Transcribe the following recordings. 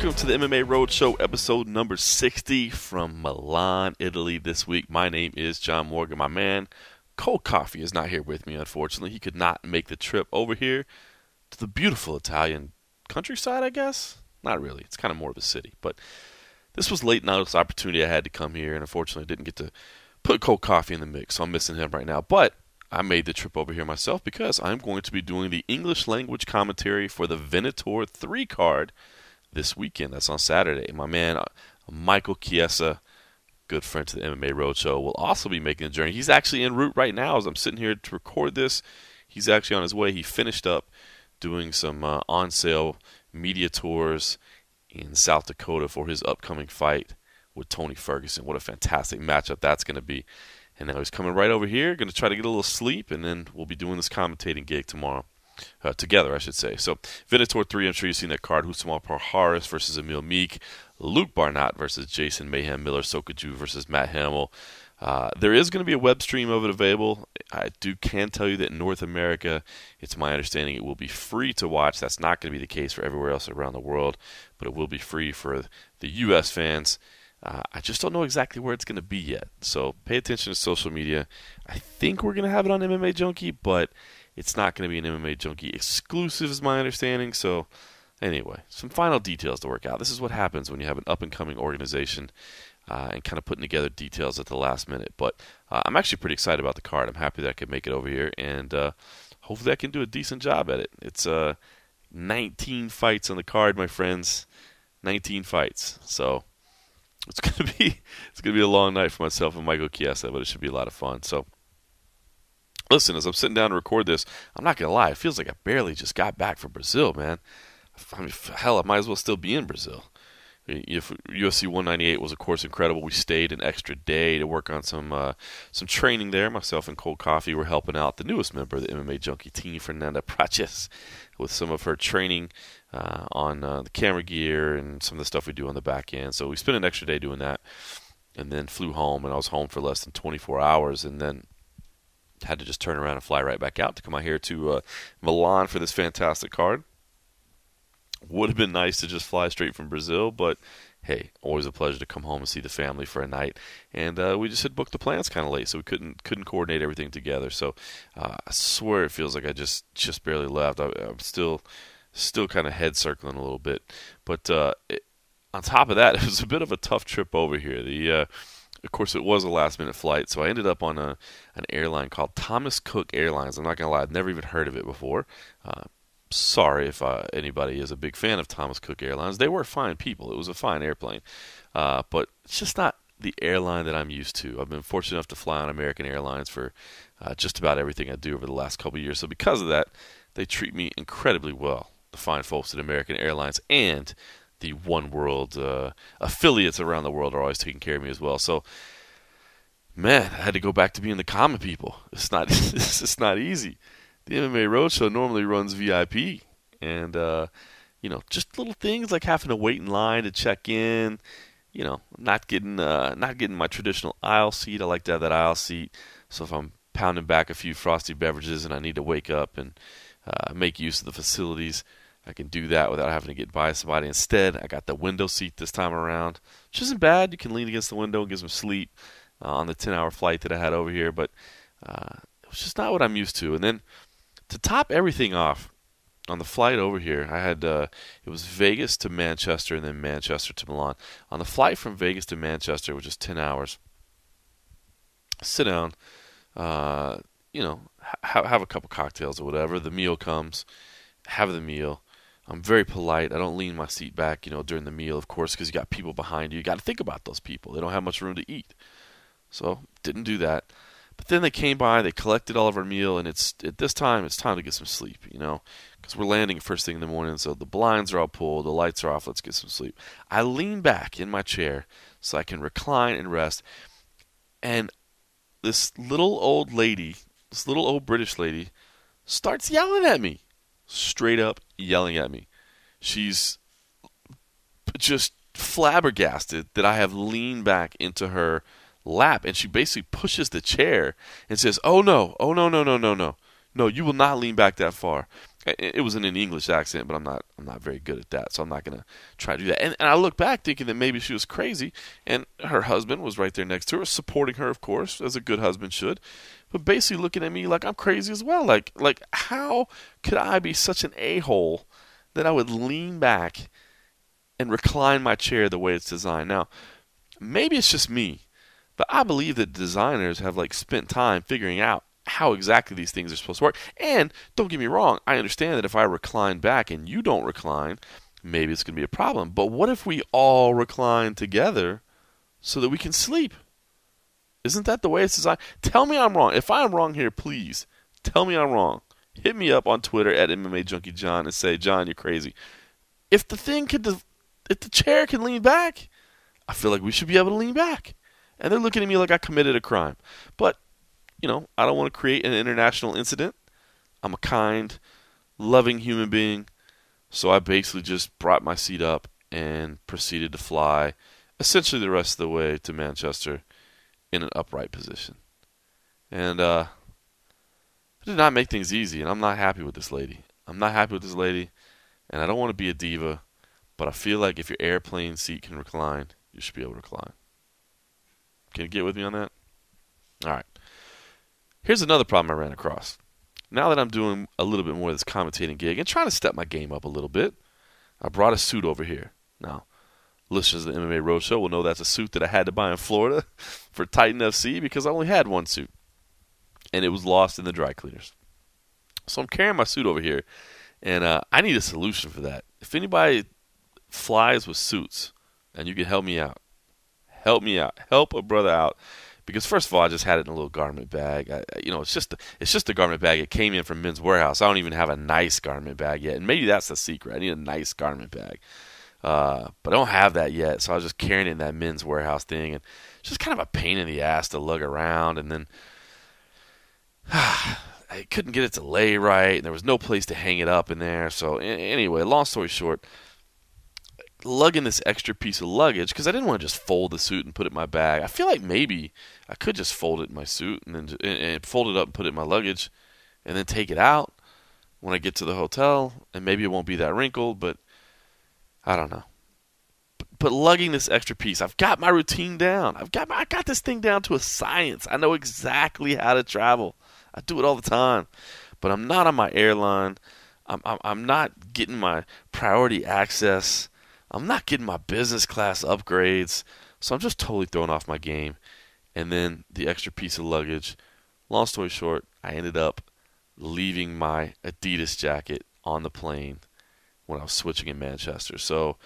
Welcome to the MMA Roadshow, episode number 60 from Milan, Italy this week. My name is John Morgan. My man, Cold Coffee, is not here with me, unfortunately. He could not make the trip over here to the beautiful Italian countryside, I guess? Not really. It's kind of more of a city. But this was late notice opportunity I had to come here, and unfortunately didn't get to put Cold Coffee in the mix, so I'm missing him right now. But I made the trip over here myself because I'm going to be doing the English language commentary for the Venator 3 card this weekend. That's on Saturday. My man, Michael Chiesa, good friend to the MMA Roadshow, will also be making the journey. He's actually en route right now as I'm sitting here to record this. He's actually on his way. He finished up doing some on-sale media tours in South Dakota for his upcoming fight with Tony Ferguson. What a fantastic matchup that's going to be. And now he's coming right over here, going to try to get a little sleep, and then we'll be doing this commentating gig tomorrow. Together, I should say. So, Venator 3, I'm sure you've seen that card. Husamar Parharis versus Emil Meek. Luke Barnatt versus Jason Mayhem Miller. Sokaju versus Matt Hamill. There is going to be a web stream of it available. I can tell you that in North America, it's my understanding it will be free to watch. That's not going to be the case for everywhere else around the world, but it will be free for the U.S. fans. I just don't know exactly where it's going to be yet. So, pay attention to social media. I think we're going to have it on MMA Junkie, but it's not going to be an MMA Junkie exclusive is my understanding. So anyway, some final details to work out. This is what happens when you have an up-and-coming organization and kind of putting together details at the last minute. But I'm actually pretty excited about the card. I'm happy that I could make it over here, and hopefully I can do a decent job at it. It's 19 fights on the card, my friends. 19 fights. So it's going to be a long night for myself and Michael Chiesa, but it should be a lot of fun. So listen, as I'm sitting down to record this, I'm not going to lie, it feels like I barely just got back from Brazil, man. I mean, hell, I might as well still be in Brazil. UFC 198 was, of course, incredible. We stayed an extra day to work on some training there. Myself and Cold Coffee were helping out the newest member of the MMA Junkie team, Fernanda Praches, with some of her training on the camera gear and some of the stuff we do on the back end. So we spent an extra day doing that and then flew home, and I was home for less than 24 hours, and then had to just turn around and fly right back out to come out here to Milan for this fantastic card. Would have been nice to just fly straight from Brazil, but hey, always a pleasure to come home and see the family for a night. And we just had booked the plans kind of late, so we couldn't coordinate everything together. So I swear it feels like I just barely left. I'm still kind of head circling a little bit. But on top of that, it was a bit of a tough trip over here. Of course, it was a last-minute flight, so I ended up on an airline called Thomas Cook Airlines. I'm not going to lie, I'd never even heard of it before. Sorry if anybody is a big fan of Thomas Cook Airlines. They were fine people. It was a fine airplane. But it's just not the airline that I'm used to. I've been fortunate enough to fly on American Airlines for just about everything I do over the last couple of years. So because of that, they treat me incredibly well, the fine folks at American Airlines, and the One World affiliates around the world are always taking care of me as well. So, man, I had to go back to being the common people. It's not easy. The MMA Roadshow normally runs VIP, and just little things like having to wait in line to check in. Not getting my traditional aisle seat. I like to have that aisle seat. So if I'm pounding back a few frosty beverages and I need to wake up and make use of the facilities, I can do that without having to get by somebody. Instead, I got the window seat this time around, which isn't bad. You can lean against the window and get some sleep on the 10-hour flight that I had over here, but it was just not what I'm used to. And then to top everything off, on the flight over here, I had it was Vegas to Manchester and then Manchester to Milan. On the flight from Vegas to Manchester, which is 10 hours, sit down, have a couple cocktails or whatever. The meal comes, have the meal. I'm very polite. I don't lean my seat back, during the meal, of course, because you got people behind you. You got to think about those people. They don't have much room to eat. So, didn't do that. But then they came by, they collected all of our meal, and at this time, it's time to get some sleep, because we're landing first thing in the morning, so the blinds are all pulled, the lights are off, let's get some sleep. I lean back in my chair so I can recline and rest, and this little old British lady, starts yelling at me. Straight up yelling at me. She's just flabbergasted that I have leaned back into her lap, and she basically pushes the chair and says, "Oh no, no, you will not lean back that far." It was in an English accent, but I'm not very good at that, so I'm not gonna try to do that. And I look back thinking that maybe she was crazy, and her husband was right there next to her, supporting her, of course, as a good husband should, but basically looking at me like I'm crazy as well. Like how could I be such an a-hole that I would lean back and recline my chair the way it's designed? Now, maybe it's just me, but I believe that designers have spent time figuring out how exactly these things are supposed to work. And don't get me wrong, I understand that if I recline back and you don't recline, maybe it's going to be a problem. But what if we all recline together so that we can sleep? Isn't that the way it's designed? Tell me I'm wrong. If I'm wrong here, please tell me I'm wrong. Hit me up on Twitter at MMA Junkie John and say, John, you're crazy. If the chair can lean back, I feel like we should be able to lean back. And they're looking at me like I committed a crime. But I don't want to create an international incident. I'm a kind, loving human being. So I basically just brought my seat up and proceeded to fly essentially the rest of the way to Manchester in an upright position. And it did not make things easy, and I'm not happy with this lady. And I don't want to be a diva, but I feel like if your airplane seat can recline, you should be able to recline. Can you get with me on that? All right. Here's another problem I ran across. Now that I'm doing a little bit more of this commentating gig and trying to step my game up a little bit, I brought a suit over here. Now, listeners of the MMA Roadshow will know that's a suit that I had to buy in Florida for Titan FC because I only had one suit, and it was lost in the dry cleaners. So I'm carrying my suit over here, and I need a solution for that. If anybody flies with suits and you can help me out, help a brother out. Because first of all, I just had it in a little garment bag. It's just a garment bag. It came in from Men's Warehouse. I don't even have a nice garment bag yet, and maybe that's the secret. I need a nice garment bag, but I don't have that yet. So I was just carrying it in that Men's Warehouse thing, and it's just kind of a pain in the ass to lug around. And then I couldn't get it to lay right, and there was no place to hang it up in there. So anyway, long story short, lugging this extra piece of luggage because I didn't want to just fold the suit and put it in my bag. I feel like maybe I could just fold it in my suit and then and fold it up and put it in my luggage and then take it out when I get to the hotel, and maybe it won't be that wrinkled, but I don't know. But lugging this extra piece, I've got my routine down. I got this thing down to a science. I know exactly how to travel. I do it all the time. But I'm not on my airline. I'm not getting my priority access. I'm not getting my business class upgrades, so I'm just totally throwing off my game. And then the extra piece of luggage. Long story short, I ended up leaving my Adidas jacket on the plane when I was switching in Manchester. So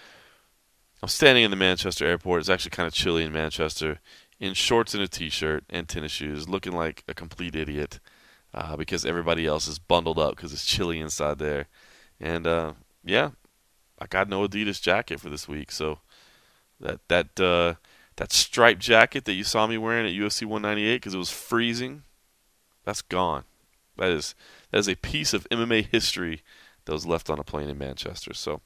I'm standing in the Manchester airport. It's actually kind of chilly in Manchester, in shorts and a t-shirt and tennis shoes, looking like a complete idiot because everybody else is bundled up because it's chilly inside there. And yeah, I got no Adidas jacket for this week, so that striped jacket that you saw me wearing at UFC 198 because it was freezing, that's gone. That is a piece of MMA history that was left on a plane in Manchester. So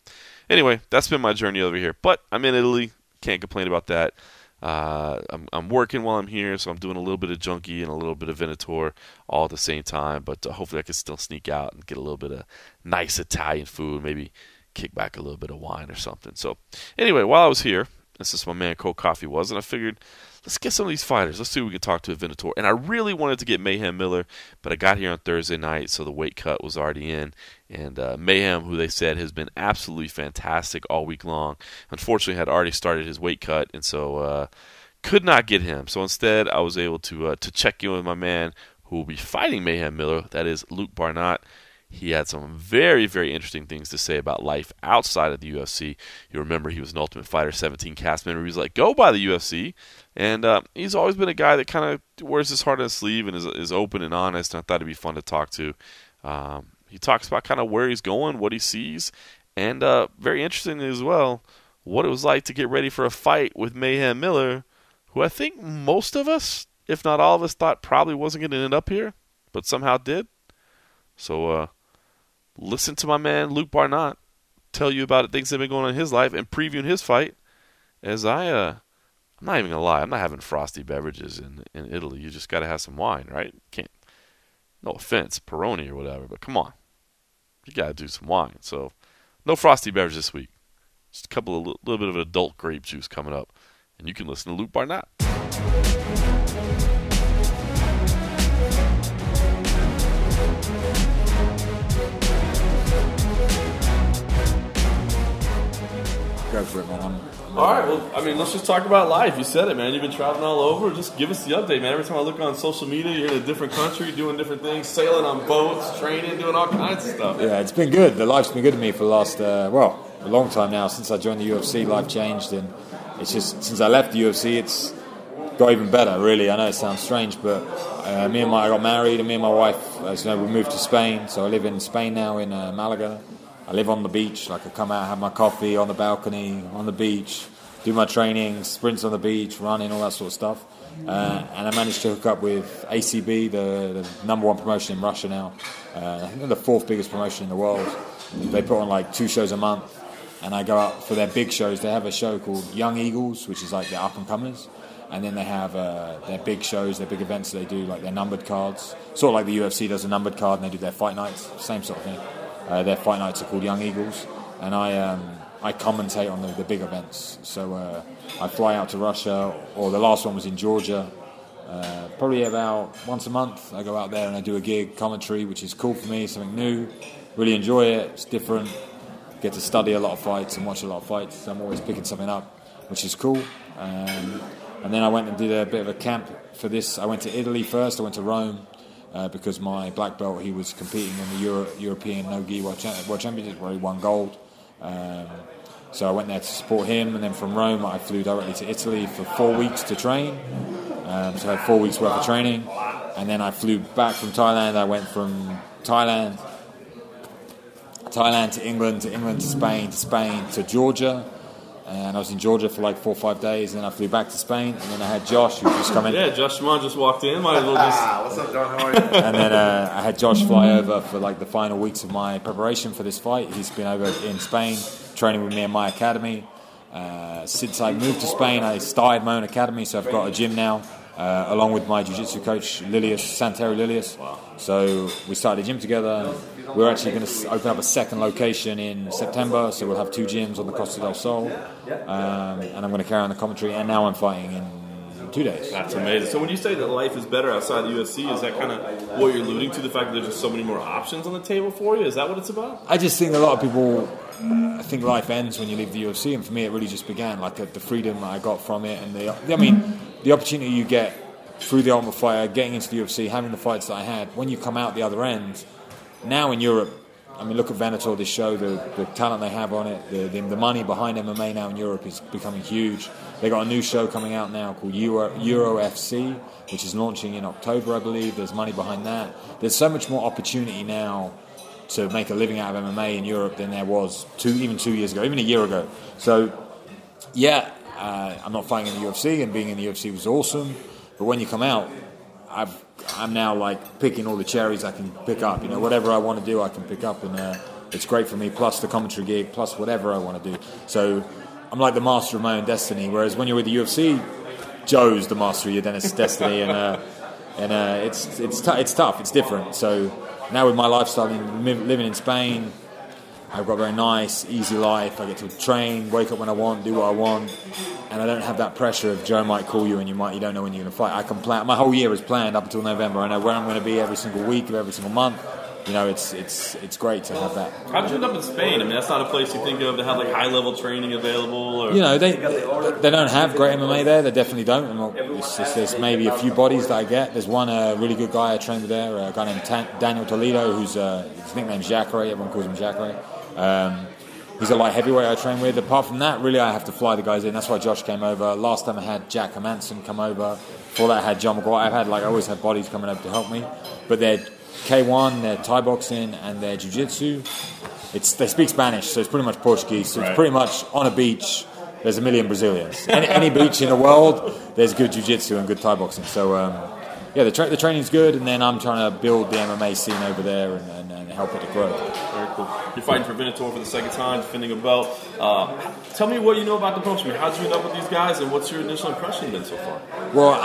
anyway, that's been my journey over here. But I'm in Italy, can't complain about that. I'm working while I'm here, so I'm doing a little bit of junkie and a little bit of Venator all at the same time. But hopefully I can still sneak out and get a little bit of nice Italian food, maybe kick back a little bit of wine or something. So anyway, while I was here, and since my man Cold Coffee was, and I figured, let's get some of these fighters. Let's see if we can talk to a Venator. And I really wanted to get Mayhem Miller, but I got here on Thursday night, so the weight cut was already in. And Mayhem, who they said has been absolutely fantastic all week long, unfortunately had already started his weight cut, and so could not get him. So instead, I was able to check in with my man who will be fighting Mayhem Miller. That is Luke Barnatt. He had some very, very interesting things to say about life outside of the UFC. You remember he was an Ultimate Fighter 17 cast member. He was like, go by the UFC. And he's always been a guy that kind of wears his heart on his sleeve and is open and honest. And I thought it'd be fun to talk to. He talks about kind of where he's going, what he sees, and very interestingly as well, what it was like to get ready for a fight with Mayhem Miller, who I think most of us, if not all of us, thought probably wasn't going to end up here, but somehow did. So, listen to my man Luke Barnatt tell you about things that have been going on in his life and previewing his fight. As I'm not even gonna lie, I'm not having frosty beverages in Italy. You just gotta have some wine, right? Can't. No offense, Peroni or whatever, but come on. you got to do some wine. So no frosty beverage this week. Just a little bit of adult grape juice coming up. And you can listen to Luke Barnatt. Go for it, man. All right, well, let's just talk about life. You said it, man. You've been traveling all over. Just give us the update, man. Every time I look on social media, you're in a different country, doing different things, sailing on boats, training, doing all kinds of stuff. Yeah, it's been good. The life's been good to me for the last, a long time now. Since I joined the UFC, life changed, and it's just, since I left the UFC, it's got even better, really. I know it sounds strange, but I got married, and me and my wife, as you know, we moved to Spain. So I live in Spain now, in Malaga. I live on the beach. Like, I come out, have my coffee on the balcony, on the beach, do my training, sprints on the beach, running, all that sort of stuff. And I managed to hook up with ACB, the number one promotion in Russia now. I think they're the fourth biggest promotion in the world. They put on like 2 shows a month, and I go out for their big shows. They have a show called Young Eagles, which is like the up-and-comers. And then they have their big shows, their big events they do, like their numbered cards. Sort of like the UFC does a numbered card, and they do their fight nights, same sort of thing. Their fight nights are called Young Eagles, and I commentate on the big events. So I fly out to Russia, or the last one was in Georgia, probably about once a month. I go out there and I do a gig, commentary, which is cool for me, something new. Really enjoy it, it's different. Get to study a lot of fights and watch a lot of fights. So I'm always picking something up, which is cool. And then I went and did a bit of a camp for this. I went to Italy first, I went to Rome. Because my black belt, he was competing in the European No-Gi World Championship where he won gold. So I went there to support him, and then from Rome I flew directly to Italy for 4 weeks to train. So I had 4 weeks worth of training, and then I flew back from Thailand. I went from Thailand to England to Spain to Georgia. And I was in Georgia for like 4 or 5 days, and then I flew back to Spain, and then I had Josh, who just come in. Yeah, Josh Shimon just walked in. Might as well just... What's up, John? How are you? And then I had Josh fly over for like the final weeks of my preparation for this fight. He's been over in Spain, training with me in my academy. Since I moved to Spain, I started my own academy, so I've got a gym now, along with my jiu-jitsu coach, Santeri Lilius. So we started a gym together. We're actually going to open up a second location in September, so we'll have 2 gyms on the Costa del Sol. And I'm going to carry on the commentary, and now I'm fighting in 2 days. That's amazing. So when you say that life is better outside the UFC, is that kind of what you're alluding to, the fact that there's just so many more options on the table for you? Is that what it's about? I just think a lot of people think life ends when you leave the UFC, and for me it really just began, like the freedom I got from it, and the opportunity you get through the Ultimate Fighter, getting into the UFC, having the fights that I had. When you come out the other end, now in Europe, look at Venator, this show, the talent they have on it, the money behind MMA now in Europe is becoming huge. They got a new show coming out now called Euro FC, which is launching in October, I believe. There's money behind that. There's so much more opportunity now to make a living out of MMA in Europe than there was 2 years ago, even a year ago. So, yeah, I'm not fighting in the UFC, and being in the UFC was awesome. But when you come out, I'm now like picking all the cherries I can pick up. Whatever I want to do, I can pick up, and it's great for me. Plus the commentary gig, plus whatever I want to do. So I'm like the master of my own destiny. Whereas when you're with the UFC, Joe's the master of your destiny, and it's tough. It's different. So now with my lifestyle, living in Spain, I've got a very nice, easy life. I get to train, wake up when I want, do what I want, and I don't have that pressure of Joe might call you and you don't know when you're going to fight. I can plan. My whole year is planned up until November. I know where I'm going to be every single week of every single month. It's great to have that. How'd you end up in Spain? That's not a place you think of to have like high level training available. Or... they don't have great MMA there. They definitely don't. There's maybe a few bodies that I get. There's one really good guy I trained with there, a guy named Daniel Toledo, who's his nickname's Jacare. Everyone calls him Jacare. He's a light heavyweight I train with. Apart from that, really, I have to fly the guys in. That's why Josh came over. Last time I had Jack Hermanson come over. Before that, I had John McGuire. I always had bodies coming over to help me. But they're K1, they're Thai boxing, and they're jiu-jitsu. They speak Spanish, so it's pretty much Portuguese. So it's pretty much on a beach. There's a million Brazilians. Any beach in the world, there's good jiu-jitsu and good Thai boxing. So the training's good, and then I'm trying to build the MMA scene over there and help it to grow. Very cool. You're fighting for Venator for the second time, defending a belt. Tell me what you know about the promotion. How'd you end up with these guys, and what's your initial impression been so far? Well,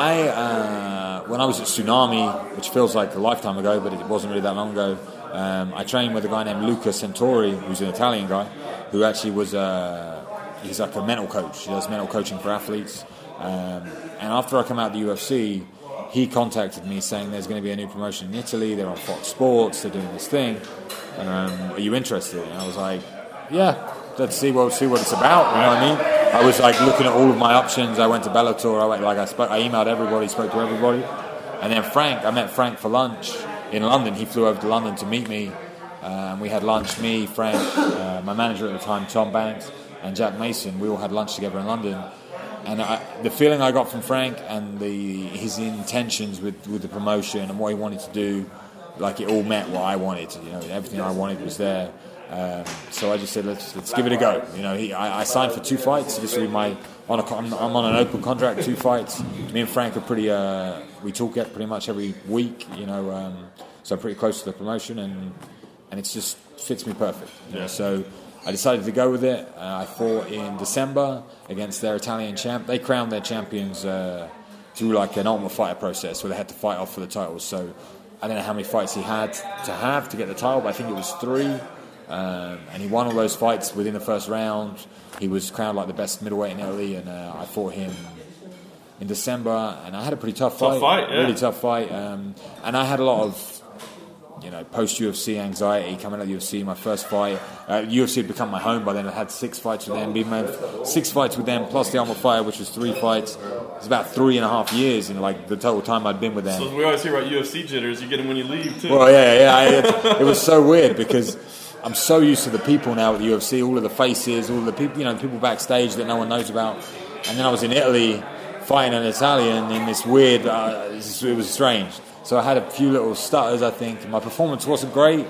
when I was at Tsunami, which feels like a lifetime ago, but it wasn't really that long ago, I trained with a guy named Luca Centauri, who's an Italian guy, who actually was he's like a mental coach. He does mental coaching for athletes. And after I come out of the UFC, he contacted me saying there's going to be a new promotion in Italy. They're on Fox Sports. They're doing this thing. Are you interested? And I was like, yeah, let's see what it's about. You know what I mean? I was like looking at all of my options. I went to Bellator. I emailed everybody, spoke to everybody, and then I met Frank for lunch in London. He flew over to London to meet me, and we had lunch. Me, Frank, my manager at the time, Tom Banks, and Jack Mason. We all had lunch together in London. And the feeling I got from Frank and his intentions with the promotion and what he wanted to do, like it all met what I wanted. You know, everything I wanted was there. So I just said, let's give it a go. You know, I signed for 2 fights. This will be I'm on an open contract, 2 fights. Me and Frank are pretty. We talk pretty much every week. You know, so I'm pretty close to the promotion, and it just fits me perfect. You know, so I decided to go with it. I fought in December against their Italian champ. They crowned their champions through like an Ultimate Fighter process where they had to fight off for the titles. So I don't know how many fights he had to get the title, but I think it was 3. And he won all those fights within the first round. He was crowned like the best middleweight in Italy, and I fought him in December, and I had a pretty tough fight. Really tough fight. And I had a lot of, you know, post-UFC anxiety coming out of UFC. My first fight, UFC had become my home by then. I had 6 fights with them, 6 fights with them, plus the Ultimate Fighter, which was 3 fights. It was about 3.5 years in like the total time I'd been with them. So we always hear about UFC jitters. You get them when you leave too. Well, yeah. It was so weird because I'm so used to the people now at the UFC, all of the faces, all of the people, you know, the people backstage that no one knows about. And then I was in Italy fighting an Italian in this weird, it was strange. So I had a few little stutters, I think. My performance wasn't great,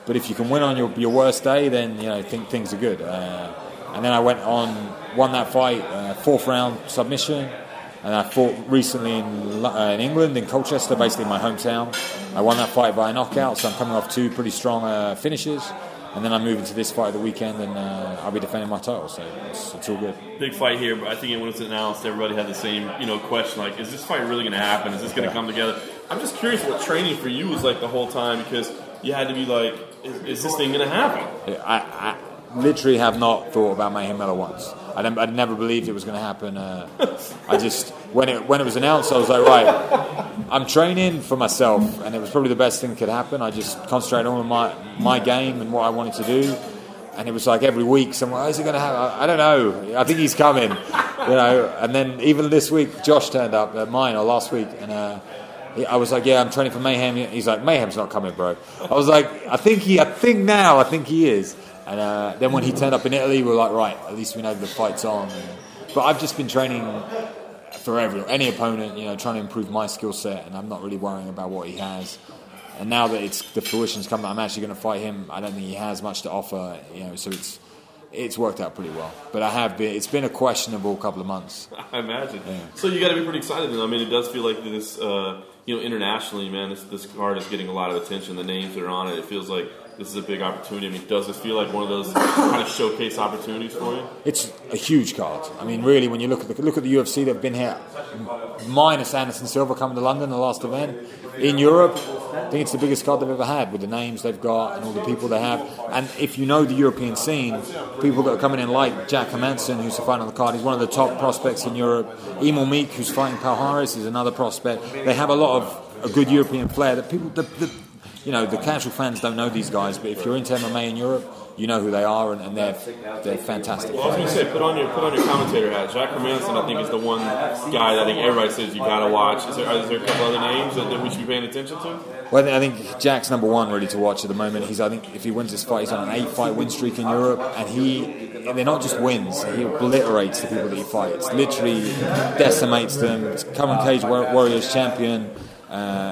but if you can win on your worst day, then, you know, things are good. And then I won that fight, 4th round submission. And I fought recently in England, in Colchester, basically my hometown. I won that fight by a knockout, so I'm coming off 2 pretty strong finishes. And then I move into this fight of the weekend, and I'll be defending my title, so it's all good. Big fight here, but I think when it was announced, everybody had the same, you know, question, like, is this fight really going to happen? Is this going to come together? I'm just curious what training for you was like the whole time, because you had to be like, is this thing going to happen? I literally have not thought about Mayhem Miller once. I never believed it was going to happen. I just, when it was announced, I was like, right, I'm training for myself, and it was probably the best thing that could happen. I just concentrated on my game and what I wanted to do, and it was like every week, someone, is it going to happen? I don't know. I think he's coming, you know. And then even this week, Josh turned up at mine, or last week, and I was like, yeah, I'm training for Mayhem. He's like, Mayhem's not coming, bro. I was like, I think he is. And then when he turned up in Italy, we were like, right, at least we know the fight's on. But I've just been training for any opponent, you know, trying to improve my skill set, and I'm not really worrying about what he has. And now that the fruition's come, that I'm actually going to fight him, I don't think he has much to offer, you know. So it's worked out pretty well. But it's been a questionable couple of months. I imagine. Yeah. So you got to be pretty excited then. I mean, it does feel like this, you know, internationally, man, this card is getting a lot of attention. The names that are on it, it feels like this is a big opportunity. I mean, does it feel like one of those kind of showcase opportunities for you? It's a huge card. I mean, really, when you look at the UFC, they've been here, minus Anderson Silva coming to London, the last event. In Europe, I think it's the biggest card they've ever had, with the names they've got and all the people they have. And if you know the European scene, people that are coming in like Jack Hermansson, who's fighting on the card, he's one of the top prospects in Europe. Emil Meek, who's fighting Pal Harris, is another prospect. They have a lot of a good European flair that people... You know, the casual fans don't know these guys, but if you're into MMA in Europe, you know who they are, and they're fantastic. Well, I was going to say, put on your commentator hat. Jack Hermansson, I think, is the one guy that I think everybody says you got to watch. Is there a couple other names that we should be paying attention to? Well, I think Jack's number one really to watch at the moment. I think if he wins this fight, he's on an 8-fight win streak in Europe, and they're not just wins. He obliterates the people that he fights. Literally decimates them. It's current Cage Warriors champion.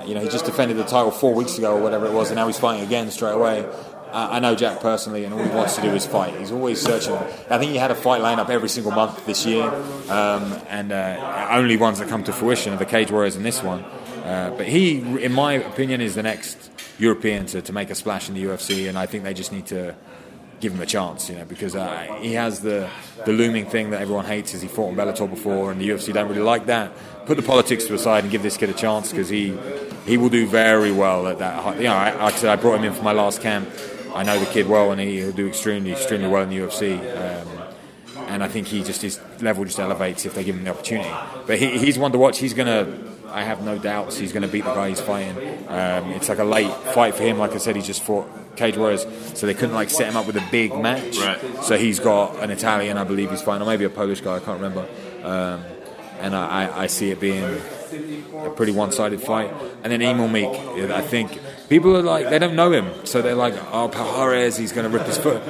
You know, he just defended the title 4 weeks ago or whatever it was, and now he's fighting again straight away. I know Jack personally, and all he wants to do is fight. He's always searching. I think he had a fight lined up every single month this year, and only ones that come to fruition are the Cage Warriors and this one. But he, in my opinion, is the next European to make a splash in the UFC, and I think they just need to give him a chance, you know, because he has the looming thing that everyone hates, is he fought in Bellator before, and the UFC don't really like that. Put the politics to aside and give this kid a chance, because he will do very well at that. You know, like I said, I brought him in for my last camp. I know the kid well, and he'll do extremely well in the UFC. And I think his level just elevates if they give him the opportunity. But he's one to watch. I have no doubts he's going to beat the guy he's fighting. It's like a late fight for him. Like I said, he just fought Cage Warriors, so they couldn't set him up with a big match. Right. So he's got an Italian, I believe he's fighting, or maybe a Polish guy, I can't remember. And I see it being a pretty one-sided fight. And then Emil Meek, I think people are they don't know him, so they're like, oh, Palhares, he's going to rip his foot.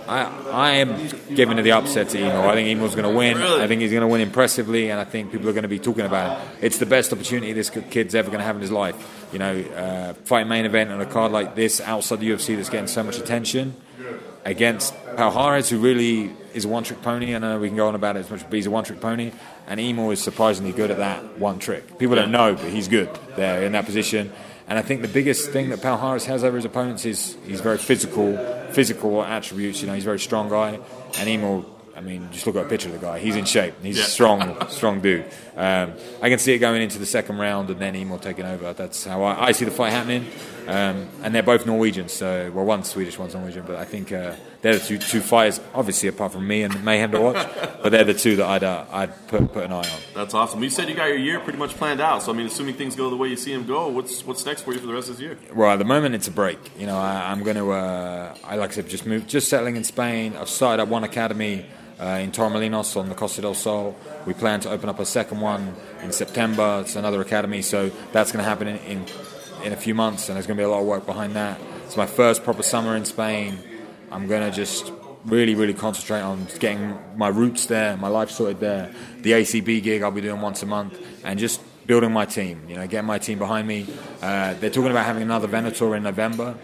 I am giving it the upset to Emil. I think Emil's going to win. Really? I think he's going to win impressively, and I think people are going to be talking about it. It's the best opportunity this kid's ever going to have in his life. You know, fighting main event on a card like this outside the UFC that's getting so much attention against Palhares, who really is a one-trick pony. I know we can go on about it as much, but he's a one-trick pony, and Emil is surprisingly good at that one trick. People don't know, but he's good there in that position. And I think the biggest thing that Palhares has over his opponents is he's very physical attributes. You know, he's a very strong guy. And Emil, I mean, just look at a picture of the guy. He's in shape. He's a strong dude. I can see it going into the second round and then Emil taking over. That's how I see the fight happening. And they're both Norwegians. So, well, one's Swedish, one's Norwegian. But I think they're the two fighters, obviously, apart from me and Mayhem to watch. But they're the two that I'd put an eye on. That's awesome. You said you got your year pretty much planned out. So, I mean, assuming things go the way you see them go, what's next for you for the rest of this year? Well, at the moment, it's a break. You know, I'm going to, like I said, just settling in Spain. I've started at one academy in Torremolinos on the Costa del Sol. We plan to open up a second one in September. It's another academy, so that's going to happen in a few months, and there's going to be a lot of work behind that. It's my first proper summer in Spain. I'm going to just really, really concentrate on getting my roots there, my life sorted there. The ACB gig I'll be doing once a month, and just building my team, you know, getting my team behind me. They're talking about having another Venator in November.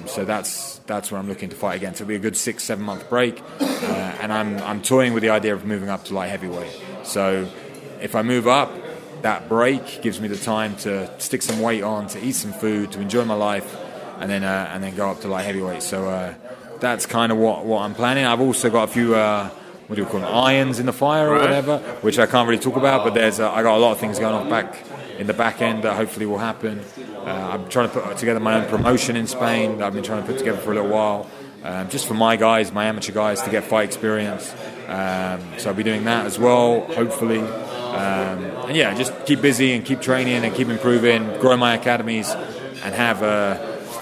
So that's where I'm looking to fight again. So it'll be a good 6-7 month break, and I'm toying with the idea of moving up to light heavyweight. So if I move up, that break gives me the time to stick some weight on, to eat some food, to enjoy my life, and then go up to light heavyweight. So that's kind of what I'm planning. I've also got a few what do you call them, irons in the fire or whatever, which I can't really talk about. But I got a lot of things going on back in the back end that hopefully will happen. I'm trying to put together my own promotion in Spain that I've been trying to put together for a little while, just for my guys, my amateur guys, to get fight experience. So I'll be doing that as well, hopefully. And yeah, just keep busy and keep training and keep improving, grow my academies, and have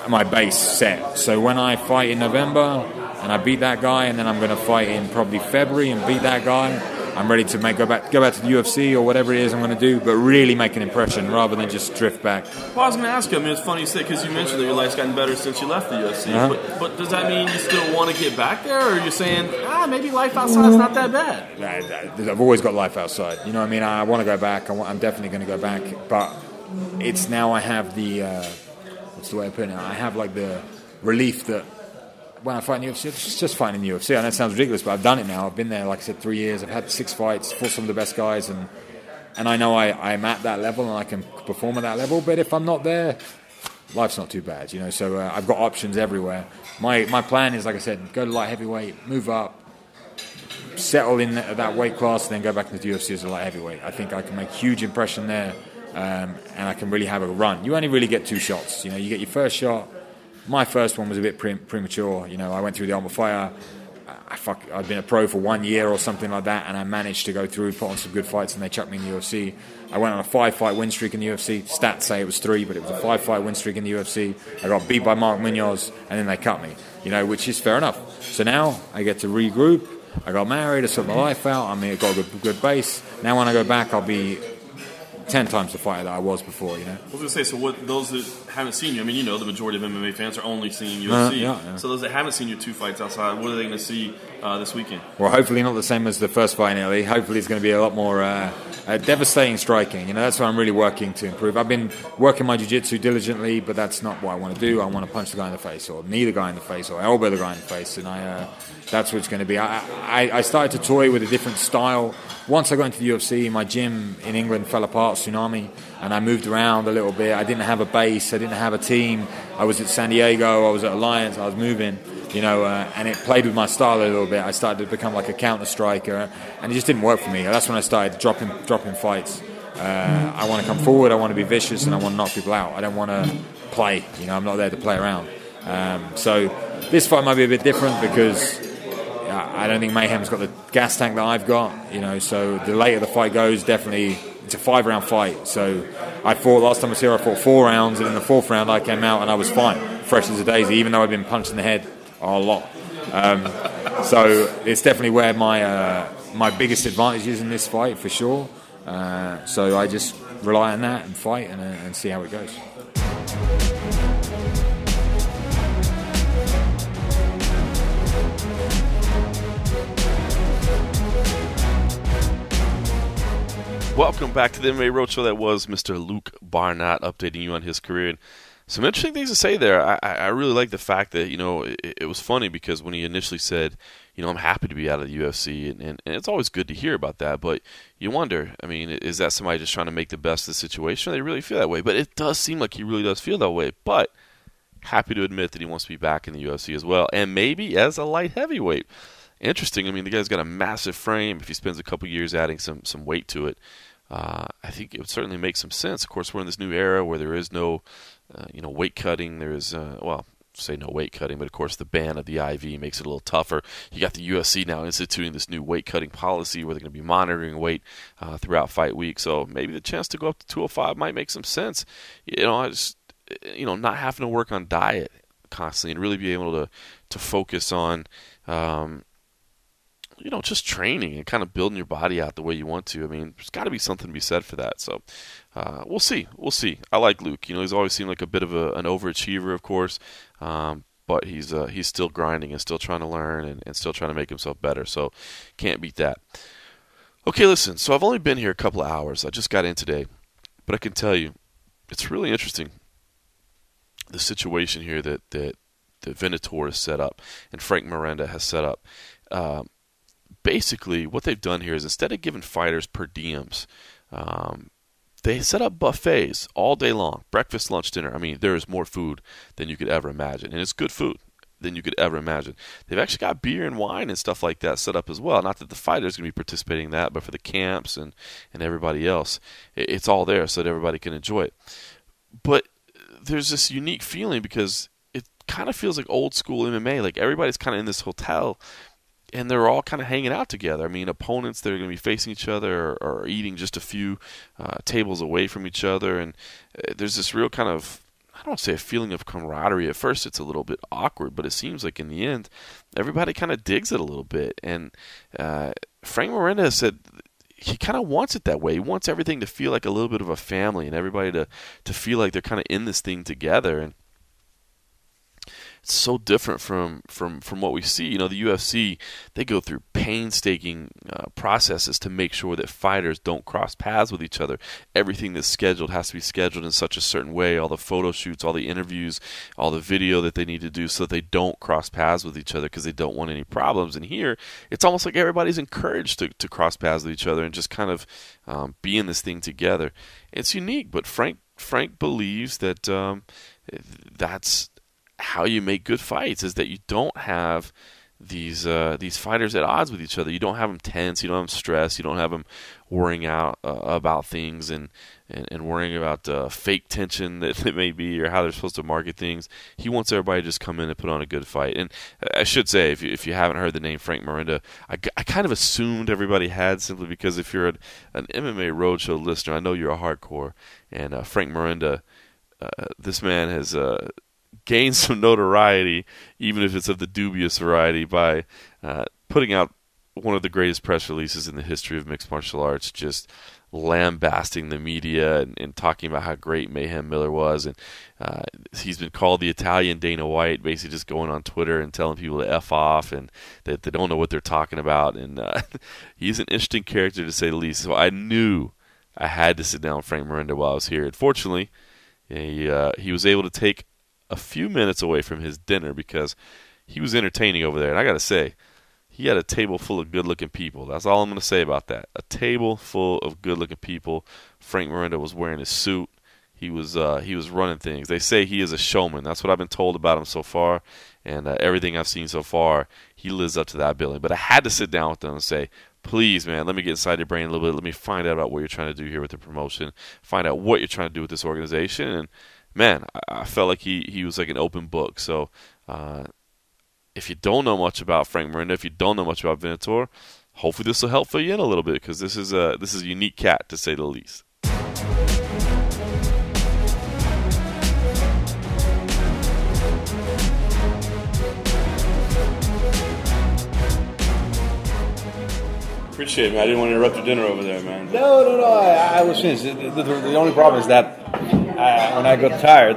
my base set. So when I fight in November and I beat that guy, and then I'm going to fight in probably February and beat that guy, I'm ready to go back to the UFC or whatever it is I'm going to do, but really make an impression rather than just drift back. Well, I was going to ask you, I mean, it's funny you say, because you mentioned that your life's gotten better since you left the UFC, but does that mean you still want to get back there, or are you saying, maybe life outside's not that bad? I've always got life outside. You know what I mean? I want to go back. I'm definitely going to go back, but it's now I have the, what's the way of putting it? I have like the relief that when I fight in the UFC, it's just fighting in the UFC. I know it sounds ridiculous, but I've done it now. I've been there, like I said, 3 years. I've had 6 fights, fought some of the best guys, and I know I'm at that level and I can perform at that level. But if I'm not there, life's not too bad, you know. So I've got options everywhere. My plan is, like I said, go to light heavyweight, move up, settle in that weight class, and then go back into the UFC as a light heavyweight. I think I can make a huge impression there, and I can really have a run. You only really get 2 shots. You know, you get your first shot. My first one was a bit premature. You know, I went through the Ultimate Fighter. I'd been a pro for 1 year or something like that, and I managed to go through, put on some good fights, and they chucked me in the UFC. I went on a 5-fight win streak in the UFC. Stats say it was 3, but it was a 5-fight win streak in the UFC. I got beat by Mark Munoz, and then they cut me, you know, which is fair enough. So now I get to regroup. I got married. I sorted my life out. I mean, I got a good base. Now when I go back, I'll be 10 times the fighter that I was before, you know. I was going to say, so what those that haven't seen you, I mean, you know, the majority of MMA fans are only seeing UFC. Yeah. So those that haven't seen your 2 fights outside, what are they going to see this weekend? Well, hopefully not the same as the first fight in Italy. Hopefully it's going to be a lot more devastating striking. You know, that's what I'm really working to improve. I've been working my jiu-jitsu diligently, but that's not what I want to do. I want to punch the guy in the face, or knee the guy in the face, or elbow the guy in the face, and that's what it's going to be. I started to toy with a different style. Once I got into the UFC, my gym in England fell apart, tsunami, and I moved around a little bit. I didn't have a base. I didn't have a team. I was at San Diego. I was at Alliance. I was moving, you know, and it played with my style a little bit. I started to become like a counter striker, and it just didn't work for me. That's when I started dropping fights. I want to come forward, I want to be vicious, and I want to knock people out. I don't want to play. I'm not there to play around. So this fight might be a bit different because I don't think Mayhem's got the gas tank that I've got. So the later the fight goes, definitely it's a 5-round fight. So I fought last time I was here, I fought 4 rounds, and in the 4th round I came out and I was fine, fresh as a daisy, even though I'd been punched in the head a lot. So it's definitely where my biggest advantage is in this fight, for sure. So I just rely on that and fight and see how it goes. Welcome back to the MMA Roadshow. That was Mr. Luke Barnatt updating you on his career. And some interesting things to say there. I really like the fact that, it was funny because when he initially said, I'm happy to be out of the UFC, and it's always good to hear about that, but you wonder, is that somebody just trying to make the best of the situation? Or they really feel that way? But it does seem like he really does feel that way. But happy to admit that he wants to be back in the UFC as well, and maybe as a light heavyweight. Interesting. The guy's got a massive frame. If he spends a couple years adding some weight to it, I think it would certainly make some sense. Of course, we're in this new era where there is no, weight cutting. There is, say no weight cutting, but of course the ban of the IV makes it a little tougher. You got the UFC now instituting this new weight cutting policy where they're going to be monitoring weight throughout fight week. So maybe the chance to go up to 205 might make some sense. I just, not having to work on diet constantly and really be able to focus on, just training and kind of building your body out the way you want to. There's got to be something to be said for that. So we'll see. I like Luke. He's always seemed like a bit of an overachiever, of course, but he's still grinding and still trying to learn and still trying to make himself better. So can't beat that. Okay, listen. So I've only been here a couple of hours. I just got in today, but I can tell you, it's really interesting, the situation here that Venator has set up and Frank Merenda has set up. Basically, what they've done here is instead of giving fighters per diems, they set up buffets all day long, breakfast, lunch, dinner. There is more food than you could ever imagine, and it's good food than you could ever imagine. They've actually got beer and wine and stuff like that set up as well. Not that the fighters are going to be participating in that, but for the camps and everybody else, it's all there so that everybody can enjoy it. But there's this unique feeling because it kind of feels like old school MMA. Like everybody's kind of in this hotel, and they're all kind of hanging out together. Opponents that are going to be facing each other are eating just a few tables away from each other. And there's this real kind of, I don't want to say a feeling of camaraderie. At first it's a little bit awkward, but it seems like in the end, everybody kind of digs it a little bit. And Frank Merenda has said he kind of wants it that way. He wants everything to feel like a little bit of a family and everybody to feel like they're kind of in this thing together. And it's so different from what we see. The UFC, they go through painstaking processes to make sure that fighters don't cross paths with each other. Everything that's scheduled has to be scheduled in such a certain way. All the photo shoots, all the interviews, all the video that they need to do so that they don't cross paths with each other because they don't want any problems. And here, it's almost like everybody's encouraged to cross paths with each other and just kind of be in this thing together. It's unique, but Frank believes that that's how you make good fights, is that you don't have these fighters at odds with each other. You don't have them tense. You don't have them stressed. You don't have them worrying out about things and worrying about fake tension that it may be or how they're supposed to market things. He wants everybody to just come in and put on a good fight. And I should say, if you haven't heard the name Frank Merenda, I kind of assumed everybody had, simply because if you're an MMA Roadshow listener, I know you're a hardcore. And Frank Merenda, this man has gained some notoriety, even if it's of the dubious variety, by putting out one of the greatest press releases in the history of mixed martial arts, just lambasting the media and talking about how great Mayhem Miller was. And he's been called the Italian Dana White, basically just going on Twitter and telling people to F off and that they don't know what they're talking about. And he's an interesting character, to say the least. So I knew I had to sit down with Frank Merenda while I was here. And fortunately, he was able to take a few minutes away from his dinner because he was entertaining over there. And I got to say, he had a table full of good-looking people. That's all I'm going to say about that. A table full of good-looking people. Frank Merenda was wearing his suit. He was running things. They say he is a showman. That's what I've been told about him so far. And everything I've seen so far, he lives up to that billing. But I had to sit down with him and say, please, man, let me get inside your brain a little bit. Let me find out about what you're trying to do here with the promotion. Find out what you're trying to do with this organization. And, man, I felt like he was like an open book. So if you don't know much about Frank Merenda, if you don't know much about Venator, hopefully this will help fill you in a little bit, because this is a unique cat, to say the least. Appreciate it, man. I didn't want to interrupt your dinner over there, man. No. I was finished. The only problem is that when I got tired,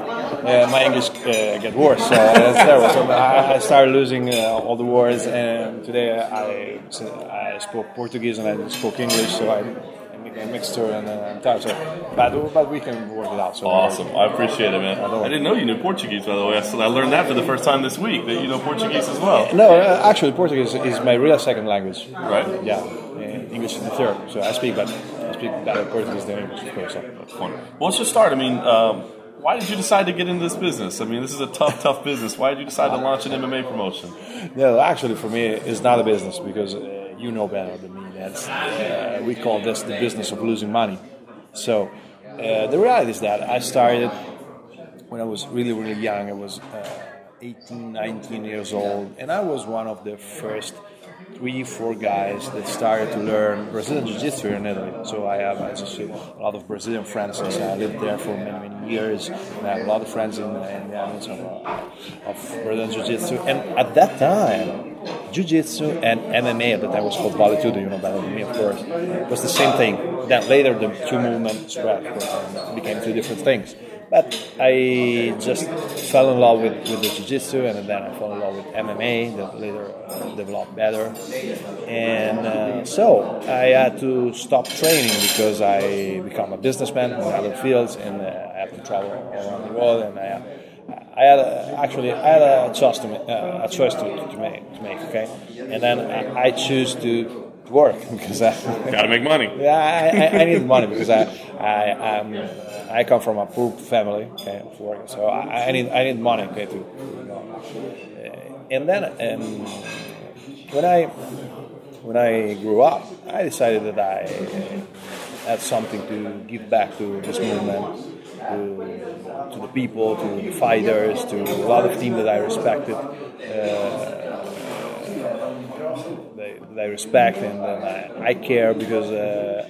my English got worse. So that's terrible. So I started losing all the words. And today I spoke Portuguese and I spoke English. So I made a mixture, and I'm tired. So, but we can work it out. So awesome. I appreciate it, man. I didn't know you knew Portuguese, by the way. I learned that for the first time this week, that you know Portuguese as well. No, actually, Portuguese is my real second language. Right? Yeah. English is the third, so I speak better Portuguese than English, of course. So. That's fun. Well, let's just start. I mean, why did you decide to get into this business? I mean, this is a tough business. Why did you decide to launch an MMA promotion? No, actually, for me, it's not a business, because you know better than me. We call this the business of losing money. So the reality is that I started when I was really, really young. I was 18, 19 years old, and I was one of the first 3-4 guys that started to learn Brazilian Jiu-Jitsu in Italy. So I have, as I said, a lot of Brazilian friends, since I lived there for many, many years. And I have a lot of friends in the elements of Brazilian Jiu-Jitsu. And at that time, Jiu-Jitsu and MMA, at the time was called Vale Tudo, you know better than me, of course, was the same thing. Then later the two movements spread and became two different things. But I just fell in love with the Jiu-Jitsu, and then I fell in love with MMA, that later developed better. And so I had to stop training because I became a businessman in other fields, and I had to travel around the world, and I had a choice to make, okay? And then I choose to work because I gotta make money. Yeah, I need money because I come from a poor family, okay, of work, so I need money, okay, to and then when I grew up, I decided that I had something to give back to this movement, to the people, to the fighters, to a lot of teams that I respected. That I respect and I care, because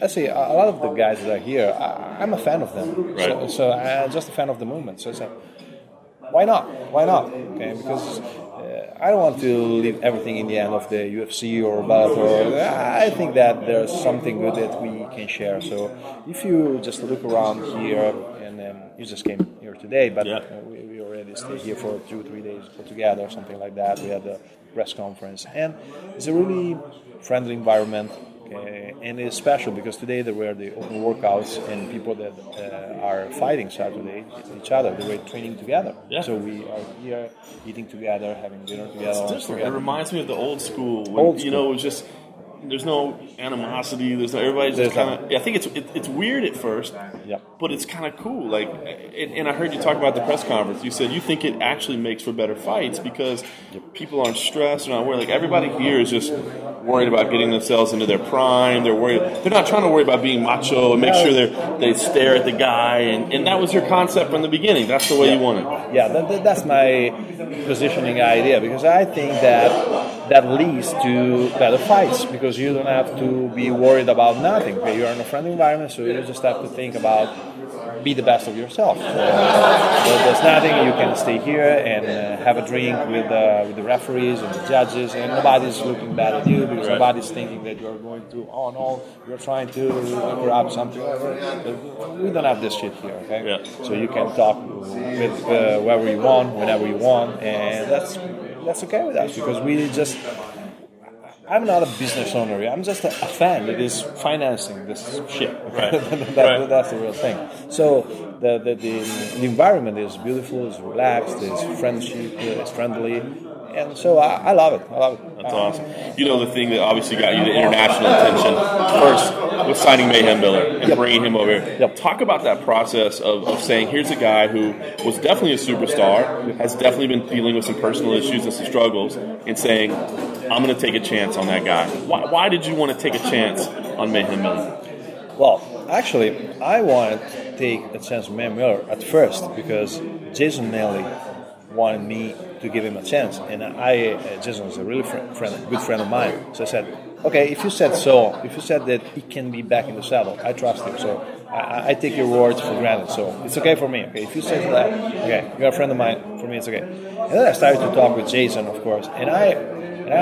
I see a lot of the guys that are here, I'm a fan of them. Right. So I'm just a fan of the movement. So I said, why not? Okay, because I don't want to leave everything in the hand of the UFC or Bellator. I think that there's something good that we can share. So if you just look around here, and you just came here today, but we already stayed here for 2-3 days together, or something like that. We had a press conference, and it's a really friendly environment. And it's special because today there were the open workouts, and people that are fighting Saturday each other, they were training together. Yeah. So we are here eating together, having dinner together. It's different. It reminds me of the old school. When, you know, it was just, there's no animosity. There's no, everybody's just kind of. I think it's weird at first, but it's kind of cool. Like, and I heard you talk about the press conference. You said you think it actually makes for better fights because people aren't stressed, they're not worried. Like, everybody here is just worried about getting themselves into their prime. They're worried. They're not trying to worry about being macho and make sure they stare at the guy. And that was your concept from the beginning. That's the way you want it. Yeah, that's my positioning idea, because I think that leads to better fights, because you don't have to be worried about nothing. Okay? You're in a friendly environment, so you just have to think about be the best of yourself. So there's nothing. You can stay here and have a drink with the referees and the judges, and nobody's looking bad at you, because nobody's thinking that you're going to, oh no, you're trying to grab something. We don't have this shit here, okay? Yeah. So you can talk with whoever you want, whenever you want, and that's okay with us, because we just. I'm not a business owner. I'm just a fan that is financing this shit. Right. That's the real thing. So the environment is beautiful, it's relaxed, it's friendship, it's friendly, and so I love it. That's awesome. You know, the thing that obviously got you the international attention first was signing Mayhem Miller and bringing him over here. Yep. Talk about that process of saying, here's a guy who was definitely a superstar, has definitely been dealing with some personal issues and some struggles, and saying, I'm going to take a chance on that guy. Why did you want to take a chance on Mayhem Miller? Well, actually, I wanted to take a chance on Mayhem Miller at first because Jason Nelly wanted me to give him a chance, and Jason was a really good friend of mine. So I said, okay, if you said that he can be back in the saddle, I trust him. So I take your words for granted. So it's okay for me. Okay, if you said that, okay, you're a friend of mine. For me, it's okay. And then I started to talk with Jason, of course, and I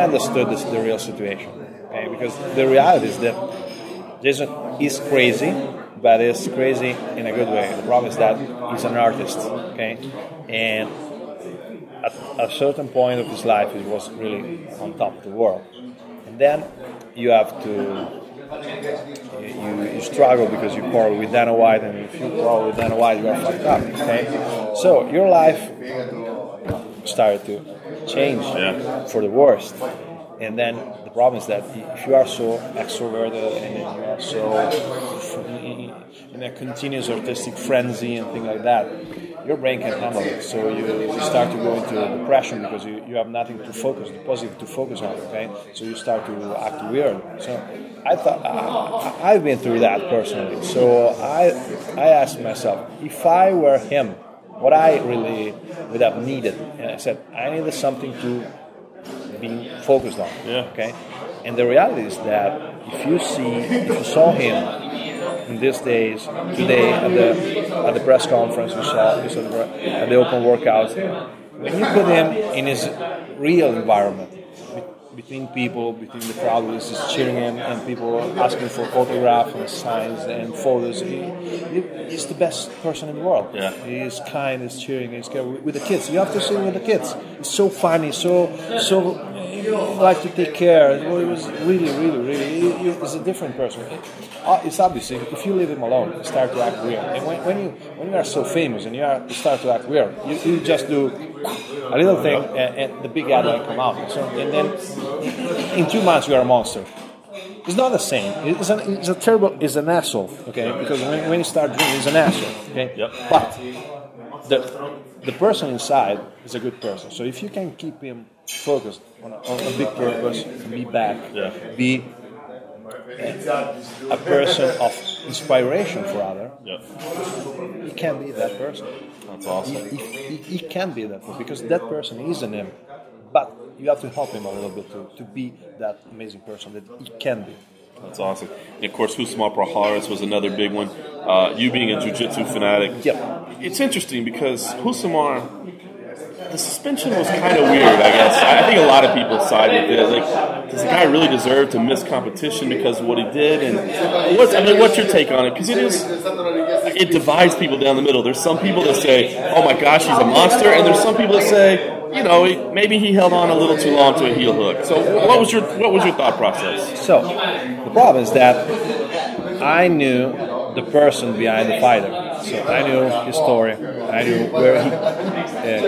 understood the real situation. Okay, because the reality is that Jason is crazy, but he's crazy in a good way. The problem is that he's an artist. Okay, and at a certain point of his life, he was really on top of the world. And then you have to, you struggle because you quarrel with Dana White, and if you quarrel with Dana White, you are fucked up, okay? So your life started to change for the worst. And then the problem is that if you are so extroverted and then you are so in a continuous artistic frenzy and things like that, your brain can't handle it. So you start to go into depression because you have nothing to focus, the positive to focus on, okay? So you start to act weird. So I thought, I've been through that personally. So I asked myself, if I were him, what I really would have needed, and I said, I needed something to be focused on, okay? And the reality is that if you saw him in these days, today at the press conference, you saw at the open workout, when you put him in his real environment, between people, between the crowd who is just cheering him and people asking for autographs and signs and photos, he's the best person in the world. Yeah. He's kind, he's cheering, he's with the kids. You have to see him with the kids. He's so funny, so like to take care. He was really, he's a different person. It's obviously, if you leave him alone, you start to act weird. And when you are so famous and you start to act weird, you just do a little thing and the big headline come out. So, and then in 2 months you are a monster. It's not the same. It's an asshole, okay? Because when you start drinking, he's an asshole, okay? Yep. But the person inside is a good person. So if you can keep him focused on a big purpose, be back, be a person of inspiration for others, he can be that person. That's awesome. He can be that person because that person isn't him. But you have to help him a little bit to be that amazing person that he can be. That's awesome. And of course, Rousimar Prochazka was another big one. You being a jiu-jitsu fanatic. Yep. It's interesting because Rousimar, the suspension was kind of weird, I guess. I think a lot of people side with it. Like, does the guy really deserve to miss competition because of what he did? And what's your take on it? Because it divides people down the middle. There's some people that say, "Oh my gosh, he's a monster," and there's some people that say, maybe he held on a little too long to a heel hook. So, what was your thought process? So, the problem is that I knew the person behind the fighter. So I knew his story. I knew where he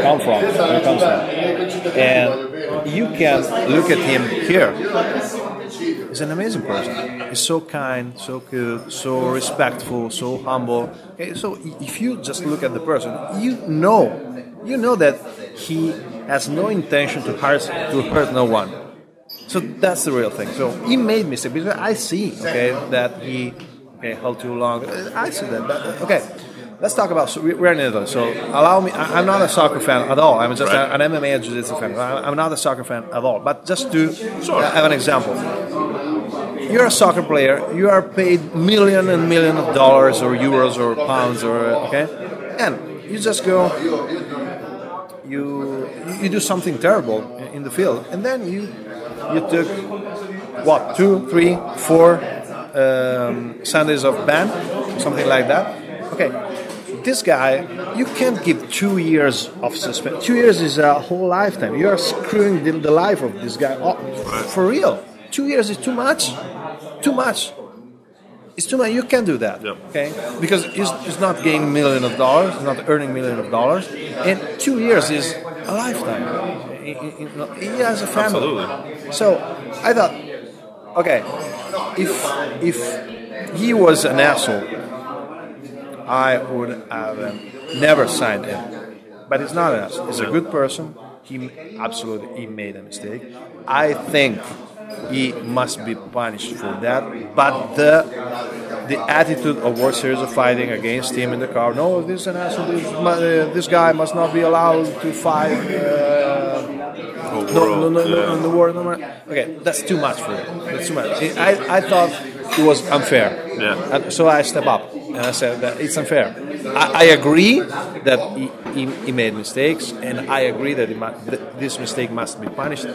comes from. And you can look at him here. He's an amazing person. He's so kind, so good, so respectful, so humble. Okay, so if you just look at the person, you know that he has no intention to hurt no one. So that's the real thing. So he made mistakes because I see, that he held too long. I see that. But, okay, let's talk about. So we're in Italy. So allow me. I'm not a soccer fan at all. I'm just an MMA and jiu-jitsu fan. I'm not a soccer fan at all. But just to have an example, you're a soccer player. You are paid millions and millions of dollars or euros or pounds and you just go. You do something terrible in the field, and then you took 2, 3, 4 Sundays of ban, something like that. Okay, this guy, you can't give 2 years of suspension. 2 years is a whole lifetime. You are screwing the life of this guy. For real, 2 years is too much. Too much. It's too much. You can't do that, okay? Because he's not gaining millions of dollars, he's not earning millions of dollars, and 2 years is a lifetime. He has a family. Absolutely. So I thought, okay, if he was an asshole, I would have never signed him. But he's not an asshole. He's a good person. he made a mistake. I think he must be punished for that. But the attitude of World Series of Fighting against him in the car, no, this is an asshole. This guy must not be allowed to fight. No, in the world. No, okay, that's too much for him. That's too much. I thought it was unfair. Yeah. So I step up and I said that it's unfair. I agree that he made mistakes, and I agree that this mistake must be punished.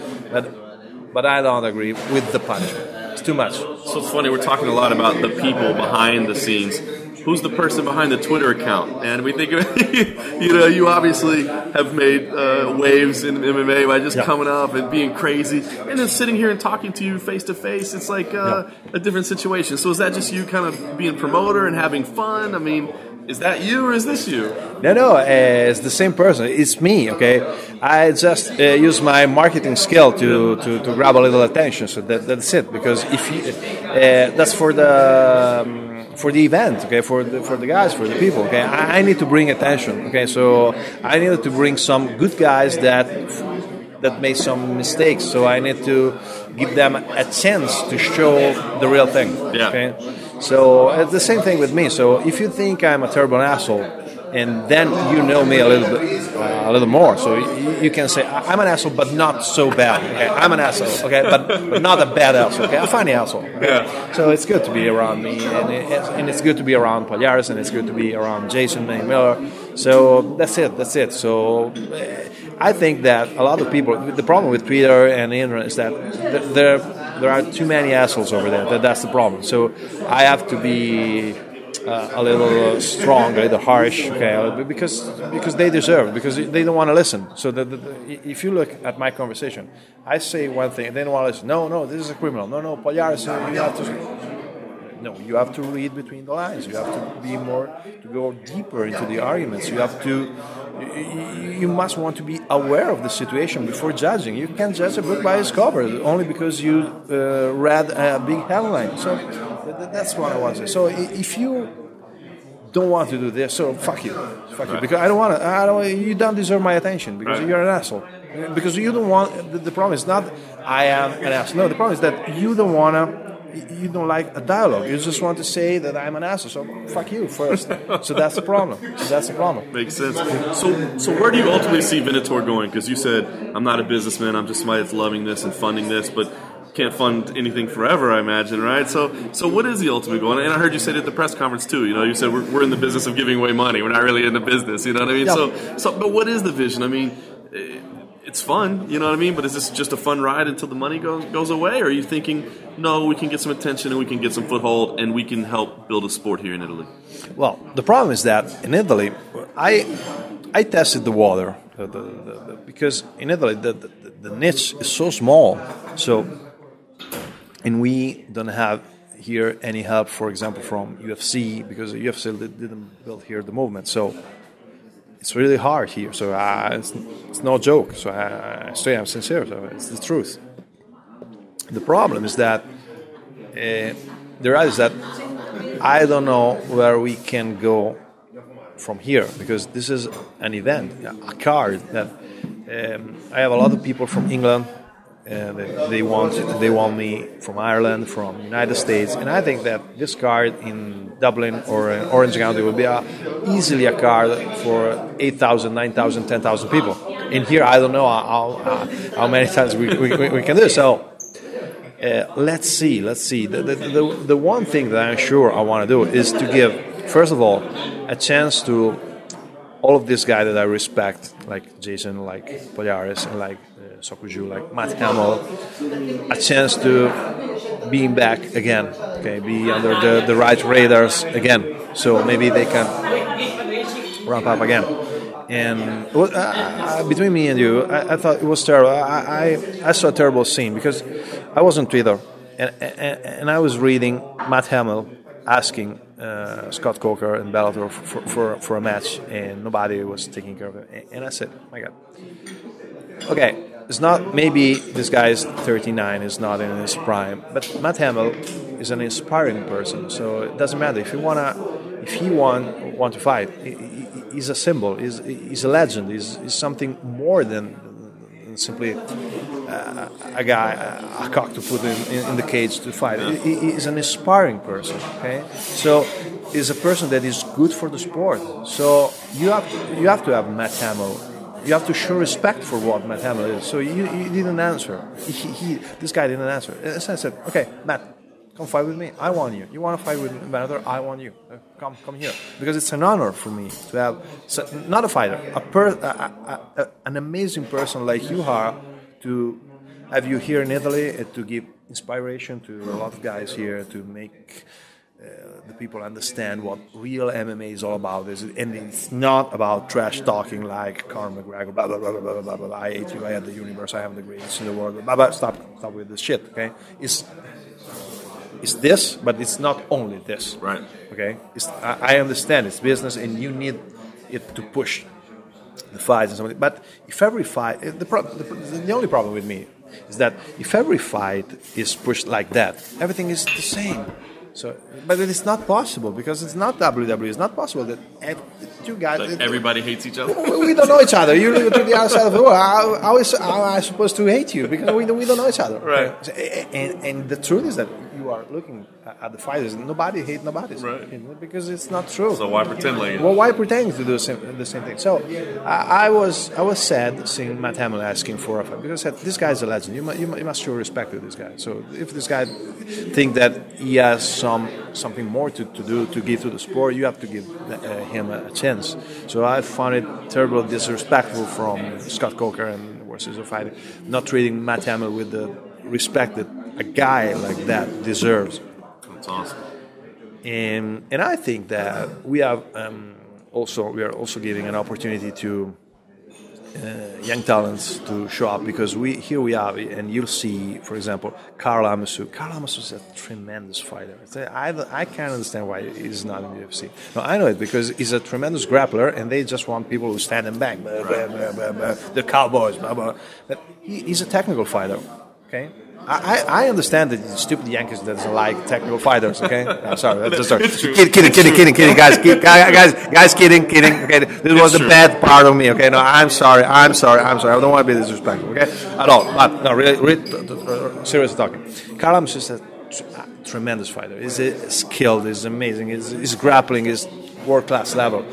But I don't agree with the punishment. It's too much. So it's funny, we're talking a lot about the people behind the scenes. Who's the person behind the Twitter account? And we think of you obviously have made waves in MMA by just coming up and being crazy. And then sitting here and talking to you face to face, it's like a different situation. So is that just you kind of being promoter and having fun? I mean, is that you or is this you? No, it's the same person. It's me, okay? I just use my marketing skill to grab a little attention. So that's it. Because if you, that's for the event, okay, for the guys, for the people, okay. I need to bring attention, okay. So I needed to bring some good guys that made some mistakes. So I need to give them a chance to show the real thing. Yeah. Okay. So it's the same thing with me. So if you think I'm a terrible asshole, and then you know me a little more, so you can say I'm an asshole, but not so bad. Okay, I'm an asshole, okay, but not a bad asshole. Okay, a funny asshole. Okay? Yeah. So it's good to be around me, and it's good to be around Palhares, and it's good to be around Jason and Miller. So that's it. So I think that a lot of people. The problem with Twitter and the internet is that there are too many assholes over there. That's the problem. So I have to be a little strong, a little harsh, okay, because they deserve it, because they don't want to listen. So if you look at my conversation, I say one thing, they don't want to listen. No, this is a criminal. No, Palhares, you have to. No, you have to read between the lines. You have to be to go deeper into the arguments. You must want to be aware of the situation before judging. You can't judge a book by its cover only because you read a big headline. So that's what I want to say. So if you don't want to do this, so fuck you, because I don't want to. You don't deserve my attention because you're an asshole. Because you don't want. The problem is not I am an asshole. No, the problem is that you don't want to. You don't like a dialogue. You just want to say that I'm an asshole. So fuck you first. So that's the problem. Makes sense. So where do you ultimately see Venator going? Because you said I'm not a businessman. I'm just somebody that's loving this and funding this, but can't fund anything forever, I imagine, right? So what is the ultimate goal? And I heard you say it at the press conference too. You know, you said we're in the business of giving away money. We're not really in the business. You know what I mean? Yeah. So but what is the vision? I mean, it's fun, you know what I mean? But is this just a fun ride until the money goes away? Or are you thinking, no, we can get some attention and we can get some foothold and we can help build a sport here in Italy? Well, the problem is that in Italy, I tested the water because in Italy the niche is so small. So, and we don't have here any help, for example, from UFC, because the UFC didn't build here the movement. So it's really hard here. So it's no joke. So I say I'm sincere. So it's the truth. The problem is that I don't know where we can go from here, because this is an event, a card that I have a lot of people from England. They want me from Ireland, from United States, and I think that this card in Dublin or in Orange County will be easily a card for 8,000, 9,000, 10,000 people. In here, I don't know how many times we can do. So let's see. The one thing that I'm sure I want to do is to give, first of all, a chance to all of these guys that I respect, like Jason, like Palhares, and like Sokuju, like Matt Hamill, a chance to being back again, okay, be under the right radars again, so maybe they can ramp up again. And between me and you, I thought it was terrible. I saw a terrible scene because I was on Twitter and I was reading Matt Hamill asking Scott Coker and Bellator for a match, and nobody was taking care of it. And I said, oh my God, okay. It's not, maybe this guy is 39, is not in his prime, but Matt Hamill is an inspiring person. So it doesn't matter if he want to fight. He's a symbol. He's a legend. He's something more than simply a guy, a cock to put in the cage to fight. He is an inspiring person. Okay, so he's a person that is good for the sport. So you have to have Matt Hamill. You have to show respect for what Matt Hamill is. So you didn't answer. This guy didn't answer. And so I said, okay, Matt, come fight with me. I want you. You want to fight with Venator? I want you. Come here. Because it's an honor for me to have, not a fighter, an amazing person like you are, to have you here in Italy, to give inspiration to a lot of guys here, to make the people understand what real MMA is all about. And it's not about trash talking like Conor McGregor, blah, blah, blah, blah, blah, blah, blah. I hate you, I have the universe, I have the greatest in the world, blah, blah, stop with this shit, okay? It's this, but it's not only this. Right. Okay? I understand it's business and you need it to push the fights and something. But if every fight, the only problem with me is that if every fight is pushed like that, everything is the same. So, but it's not possible because it's not WWE. It's not possible that two guys. Like everybody hates each other. We don't know each other. You live to the other side of the world. How am I supposed to hate you? Because we don't know each other. Right. And the truth is that you are looking at the fighters. Nobody hates nobody. Right. Because it's not true. So why pretend like it? Well, why pretend to do the same thing? So I was sad seeing Matt Hamill asking for a fight because I said this guy is a legend. You must show respect to this guy. So if this guy think that he has something more to do to give to the sport, you have to give him a chance. So I found it terribly disrespectful from Scott Coker and versus a fighter, not treating Matt Hamill with the respect that a guy like that deserves. That's awesome. And I think that we are also giving an opportunity to young talents to show up because here we are, and you'll see, for example, Karl Amasu. Karl Amasu is a tremendous fighter. I can't understand why he's not in the UFC. No, I know it because he's a tremendous grappler, and they just want people who stand and bang, the cowboys, blah, blah. But he's a technical fighter. Okay. I understand that the stupid Yankees doesn't like technical fighters. Okay, I'm sorry. That's sorry. Kidding, guys, kidding. Okay, this was a bad part of me. Okay, no, I'm sorry. I don't want to be disrespectful. Okay, at all. But no, really serious talking. Karl Amasu is a tremendous fighter. He's skilled. He's amazing. His grappling is world-class level.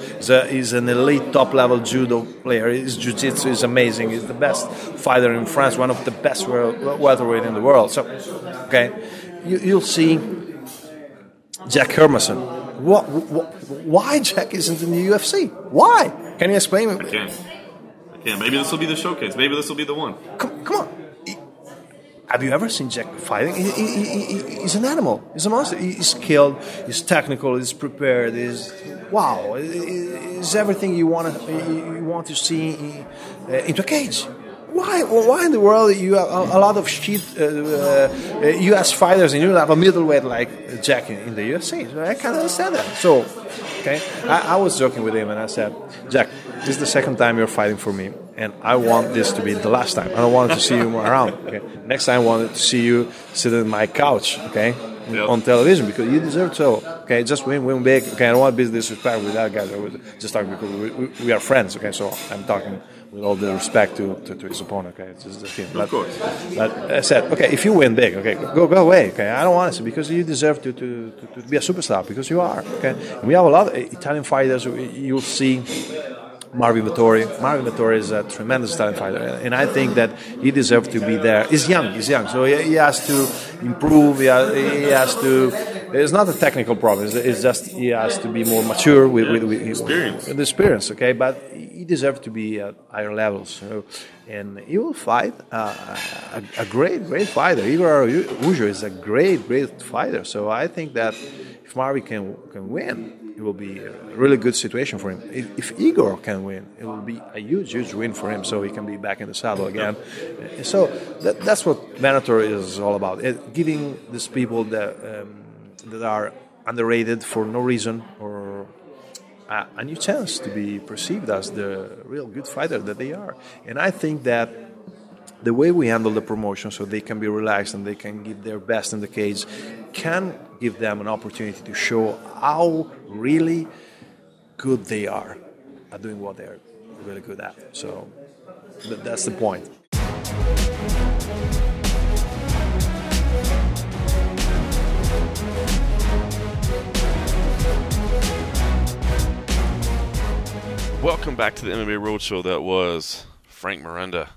He's an elite top-level judo player. His jiu-jitsu is amazing. He's the best fighter in France, one of the best welterweight in the world. So, okay, you'll see Jack Hermanson. Why Jack isn't in the UFC? Why? Can you explain it? I can't. Maybe this will be the showcase. Maybe this will be the one. Come on. Have you ever seen Jack fighting? He's an animal. He's a monster. He's skilled. He's technical. He's prepared. He's everything you want to see into a cage. Why in the world you have a lot of shit U.S. fighters and you have a middleweight like Jack in the UFC? So I can't understand that. So, okay, I was joking with him and I said, Jack, this is the second time you're fighting for me, and I want this to be the last time. I don't want to see you more around. Okay, next time I wanted to see you sitting on my couch. Okay. Yep. On television because you deserve so. Okay, just win big. Okay, I don't want to be disrespectful with that guy. I was just talking because we are friends. Okay, so I'm talking with all the respect to his opponent. Okay, it's just the thing. Of course. But I said, okay, if you win big, okay, go away. Okay, I don't want to because you deserve to be a superstar because you are. Okay, and we have a lot of Italian fighters. You'll see. Marvin Vettori. Marvin Vettori is a tremendous Italian fighter, and I think that he deserves to be there. He's young, so he has to improve. He has to. It's not a technical problem. It's just he has to be more mature with experience. Okay, but he deserves to be at higher levels. So, and he will fight a great fighter. Igor Ujo is a great fighter. So I think that if Marvin can win, it will be a really good situation for him. If Igor can win, it will be a huge win for him, so he can be back in the saddle again. So that's what Venator is all about, giving these people that are underrated for no reason or a new chance to be perceived as the real good fighter that they are. And I think that the way we handle the promotion so they can be relaxed and they can give their best in the cage can give them an opportunity to show how really good they are at doing what they're really good at. So that's the point. Welcome back to the MMA Roadshow. That was Frank Merenda,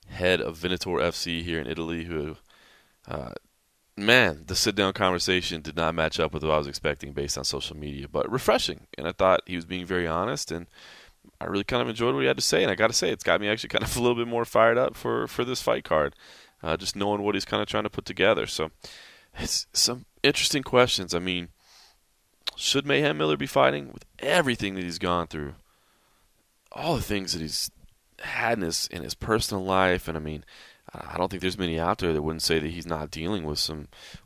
head of Venator FC here in Italy, who, the sit-down conversation did not match up with what I was expecting based on social media, but refreshing. And I thought he was being very honest, and I really kind of enjoyed what he had to say. And I got to say, it's got me actually kind of a little bit more fired up for this fight card, just knowing what he's kind of trying to put together. So it's some interesting questions. I mean, should Mayhem Miller be fighting with everything that he's gone through? All the things that he's had in his personal life, and I mean, I don't think there's many out there that wouldn't say that he's not dealing with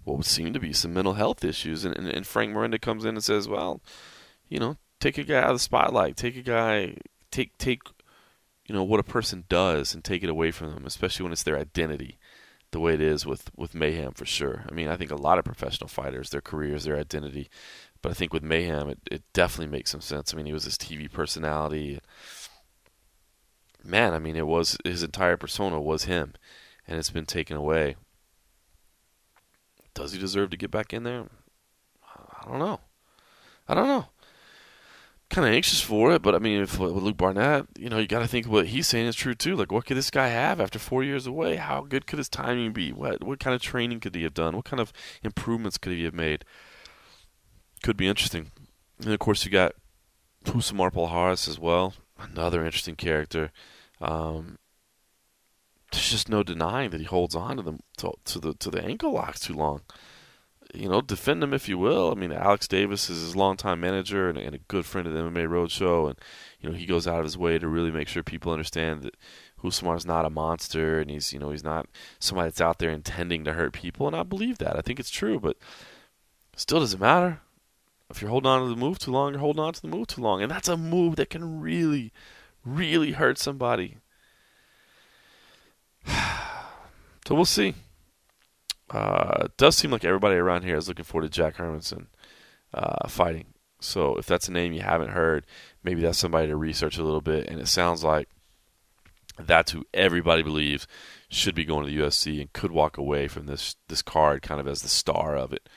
what would seem to be some mental health issues. And Frank Merenda comes in and says, well, take a guy out of the spotlight, take what a person does and take it away from them, especially when it's their identity, the way it is with Mayhem for sure. I mean, I think a lot of professional fighters, their careers, their identity. But I think with Mayhem, it definitely makes some sense. I mean, he was this TV personality. Man, I mean, it was his entire persona was him, and it's been taken away. Does he deserve to get back in there? I don't know. Kind of anxious for it, but I mean, with Luke Barnatt, you got to think what he's saying is true too. Like, what could this guy have after 4 years away? How good could his timing be? What kind of training could he have done? What kind of improvements could he have made? Could be interesting. And of course, you got Husamar Palhares as well, another interesting character. There's just no denying that he holds on to them to the ankle locks too long. Defend him if you will. I mean, Alex Davis is his longtime manager and a good friend of the MMA Roadshow, and he goes out of his way to really make sure people understand that Husamar's not a monster, and he's not somebody that's out there intending to hurt people. And I believe that. I think it's true, but still doesn't matter. If you're holding on to the move too long, you're holding on to the move too long. And that's a move that can really, really hurt somebody. So we'll see. It does seem like everybody around here is looking forward to Jack Hermanson fighting. So if that's a name you haven't heard, maybe that's somebody to research a little bit. And it sounds like that's who everybody believes should be going to the UFC and could walk away from this card kind of as the star of it.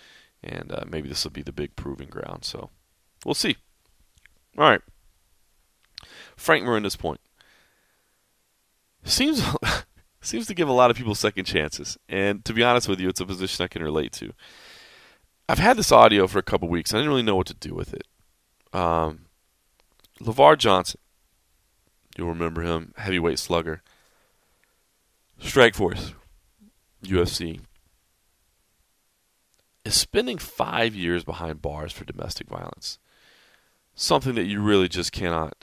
And maybe this will be the big proving ground. So we'll see. All right. Frank Merenda's point. Seems to give a lot of people second chances. And to be honest with you, it's a position I can relate to. I've had this audio for a couple weeks. I didn't really know what to do with it. Lavar Johnson. You'll remember him. Heavyweight slugger. Strikeforce. UFC. Is spending 5 years behind bars for domestic violence. Something that you really just cannot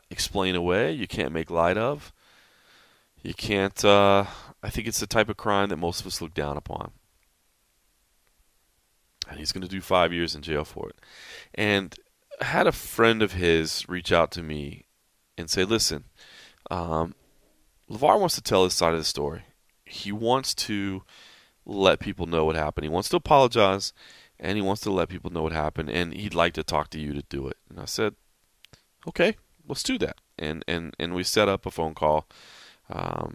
explain away. You can't make light of. You can't, I think it's the type of crime that most of us look down upon. And he's going to do 5 years in jail for it. And I had a friend of his reach out to me and say, listen, Lavar wants to tell his side of the story. He wants to let people know what happened. He wants to apologize, and he wants to let people know what happened, and he'd like to talk to you to do it. And I said, okay, let's do that. And we set up a phone call, a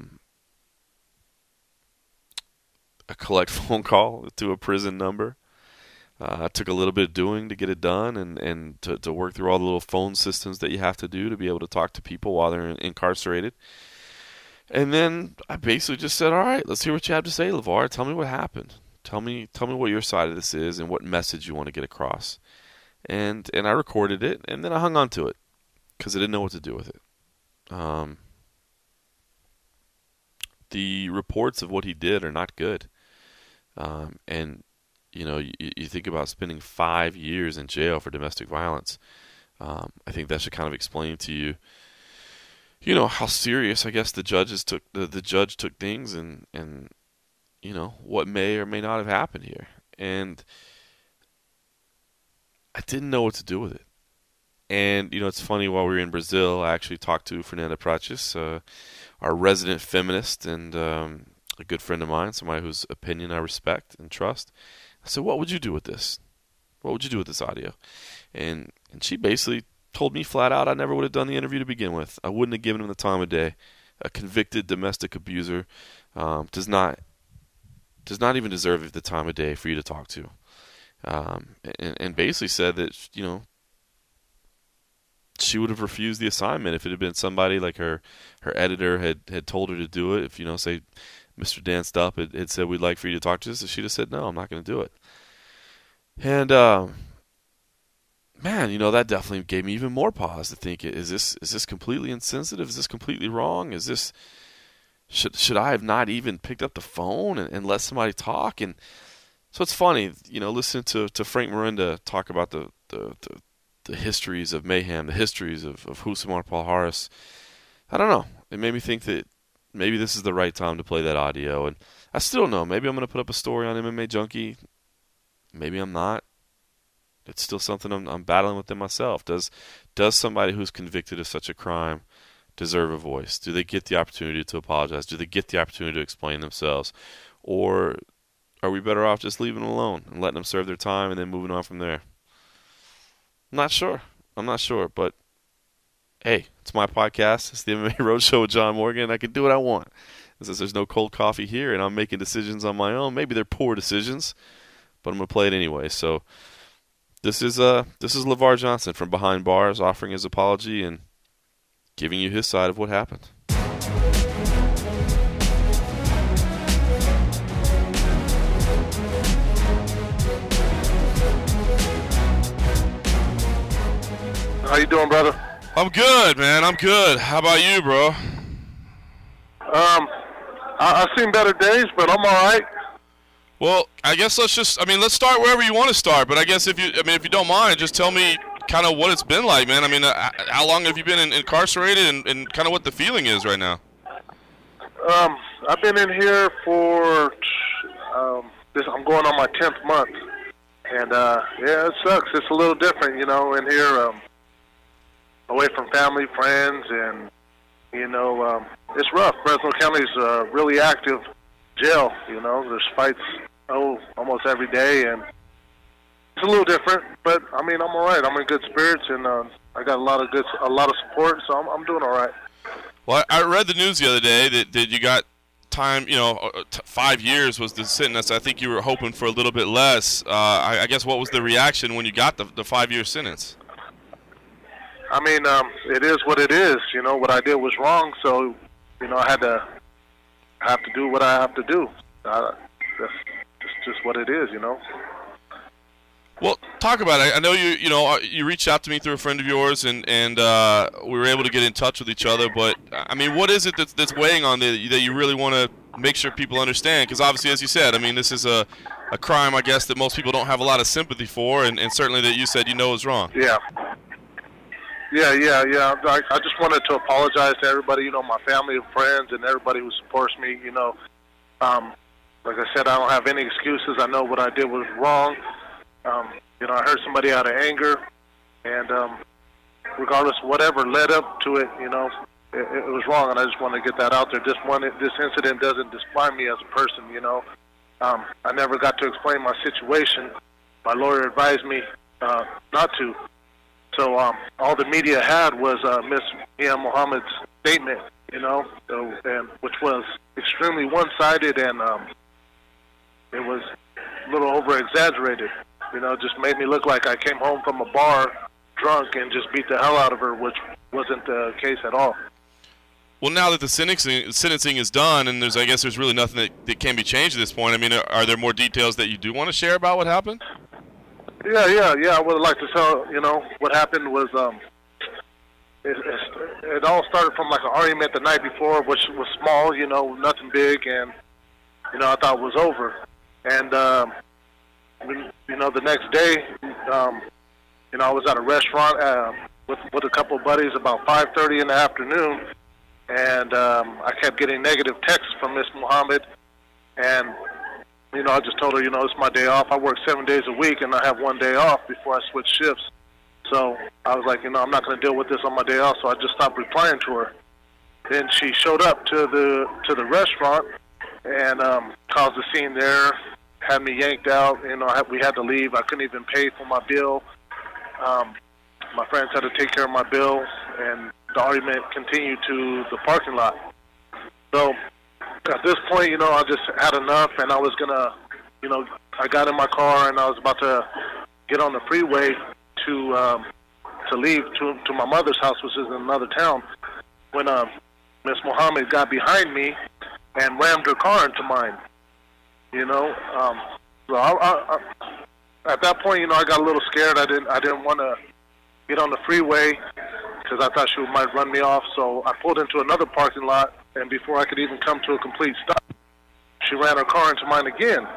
collect phone call to a prison number. It took a little bit of doing to get it done and to work through all the little phone systems that you have to do to be able to talk to people while they're incarcerated. And then I basically just said, all right, let's hear what you have to say, Lavar. Tell me what happened. Tell me what your side of this is and what message you want to get across. And I recorded it, and then I hung on to it because I didn't know what to do with it. The reports of what he did are not good. And, you think about spending 5 years in jail for domestic violence. I think that should kind of explain to you, how serious I guess the judge took things and what may or may not have happened here. And I didn't know what to do with it. And, it's funny, while we were in Brazil, I actually talked to Fernanda Prates, our resident feminist and a good friend of mine, somebody whose opinion I respect and trust. I said, what would you do with this? What would you do with this audio? And she basically told me flat out I never would have done the interview to begin with. I wouldn't have given him the time of day. a convicted domestic abuser does not even deserve the time of day for you to talk to. And basically said that, you know, she would have refused the assignment if it had been somebody like her editor had told her to do it. If, you know, say Mr. Dan Stupp had said, we'd like for you to talk to us, she'd have said, no, I'm not going to do it. And, man, you know, that definitely gave me even more pause to think, is this completely insensitive? Is this completely wrong? Is this, should I have not even picked up the phone and let somebody talk? And so it's funny, you know, listening to Frank Merenda talk about the histories of mayhem, the histories of Rousimar Palhares. I don't know. It made me think that maybe this is the right time to play that audio. And I still don't know. Maybe I'm going to put up a story on MMA Junkie. Maybe I'm not. It's still something I'm battling within myself. Does somebody who's convicted of such a crime deserve a voice? Do they get the opportunity to apologize? Do they get the opportunity to explain themselves? Or are we better off just leaving them alone and letting them serve their time and then moving on from there? I'm not sure, but hey, it's my podcast. It's the MMA Roadshow with John Morgan. I can do what I want. Since there's no cold coffee here and I'm making decisions on my own, maybe they're poor decisions, but I'm going to play it anyway. So this is Lavar Johnson from Behind Bars offering his apology and giving you his side of what happened. How you doing, brother? I'm good, man. I'm good. How about you, bro? I've seen better days, but I'm all right. Well, I guess let's start wherever you want to start. But I guess if you don't mind, just tell me kind of what it's been like, man. I mean, how long have you been incarcerated, and kind of what the feeling is right now? I've been in here for I'm going on my 10th month, and yeah, it sucks. It's a little different, you know, in here. Away from family, friends, and, you know, it's rough. Fresno County's a really active jail, you know. There's fights almost every day, and it's a little different, but, I mean, I'm all right. I'm in good spirits, and I got a lot of support, so I'm doing all right. Well, I read the news the other day that you got time, you know, 5 years was the sentence. I think you were hoping for a little bit less. I guess what was the reaction when you got the 5-year sentence? I mean, it is what it is. You know, what I did was wrong, so, you know, I have to do what I have to do. That's just what it is, you know. Well, talk about it. I know you reached out to me through a friend of yours, and we were able to get in touch with each other. But I mean, what is it that's weighing on that you really want to make sure people understand? Because obviously, as you said, I mean, this is a crime, I guess, that most people don't have a lot of sympathy for, and certainly that you said you know is wrong. Yeah. I just wanted to apologize to everybody, you know, my family and friends and everybody who supports me, you know. Like I said, I don't have any excuses. I know what I did was wrong. You know, I hurt somebody out of anger, and regardless of whatever led up to it, you know, it was wrong, and I just want to get that out there. This incident doesn't define me as a person, you know. I never got to explain my situation. My lawyer advised me not to. So all the media had was Miss Mia Mohammed's statement, you know, and which was extremely one-sided, and it was a little over-exaggerated. You know, just made me look like I came home from a bar drunk and just beat the hell out of her, which wasn't the case at all. Well, now that the sentencing is done, and I guess there's really nothing that can be changed at this point. I mean, are there more details that you do want to share about what happened? Yeah. I would like to tell, you know, what happened was it all started from like an argument the night before, which was small, you know, nothing big, and, you know, I thought it was over. And, you know, the next day, you know, I was at a restaurant with a couple of buddies about 5:30 in the afternoon, and I kept getting negative texts from Miss Muhammad, and, you know, I just told her, you know, it's my day off. I work 7 days a week, and I have 1 day off before I switch shifts. So I was like, you know, I'm not going to deal with this on my day off, so I just stopped replying to her. Then she showed up to the restaurant and caused a scene there, had me yanked out. You know, we had to leave. I couldn't even pay for my bill. My friends had to take care of my bill, and the argument continued to the parking lot. So at this point, you know, I just had enough, and I was gonna, you know, I got in my car and I was about to get on the freeway to leave to my mother's house, which is in another town, when Miss Mohammed got behind me and rammed her car into mine. You know, so I at that point, you know, I got a little scared. I didn't want to get on the freeway because I thought she might run me off. So I pulled into another parking lot, and before I could even come to a complete stop, she ran her car into mine again.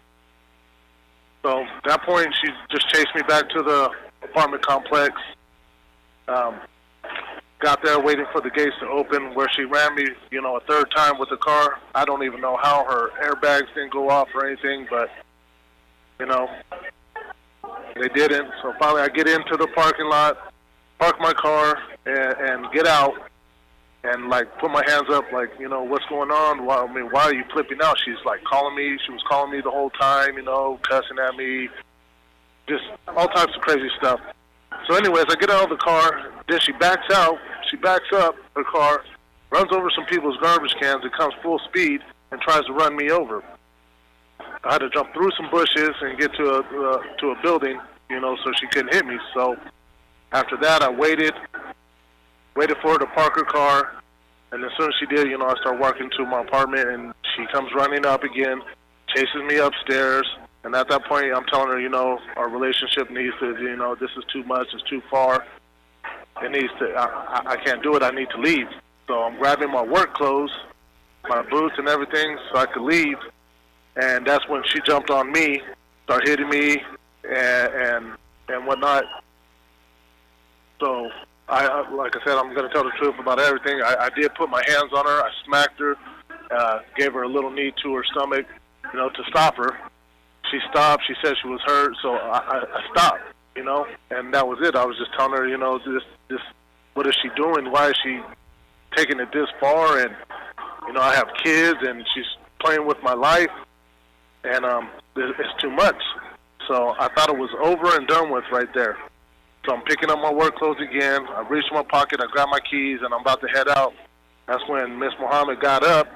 So at that point, she just chased me back to the apartment complex. Got there waiting for the gates to open, where she ran me, you know, a third time with the car. I don't even know how her airbags didn't go off or anything, but, you know, they didn't. So finally I get into the parking lot, park my car, and get out and, like, put my hands up, like, you know, what's going on? Why are you flipping out? She's, like, calling me. She was calling me the whole time, you know, cussing at me, just all types of crazy stuff. So anyways, I get out of the car, then she backs out. She backs up her car, runs over some people's garbage cans, and comes full speed and tries to run me over. I had to jump through some bushes and get to a building, you know, so she couldn't hit me. So after that, I waited for her to park her car, and as soon as she did, you know, I started walking to my apartment, and she comes running up again, chases me upstairs. And at that point, I'm telling her, you know, our relationship needs to, you know, this is too much, it's too far. It needs to, I can't do it, I need to leave. So I'm grabbing my work clothes, my boots and everything, so I could leave. And that's when she jumped on me, started hitting me and whatnot. So, like I said, I'm going to tell the truth about everything. I did put my hands on her, I smacked her, gave her a little knee to her stomach, you know, to stop her. She stopped. She said she was hurt, so I stopped, you know, and that was it. I was just telling her, you know, this, what is she doing? Why is she taking it this far? And, you know, I have kids, and she's playing with my life, and it's too much. So I thought it was over and done with right there. So I'm picking up my work clothes again. I reached my pocket, I grabbed my keys, and I'm about to head out. That's when Miss Mohammed got up,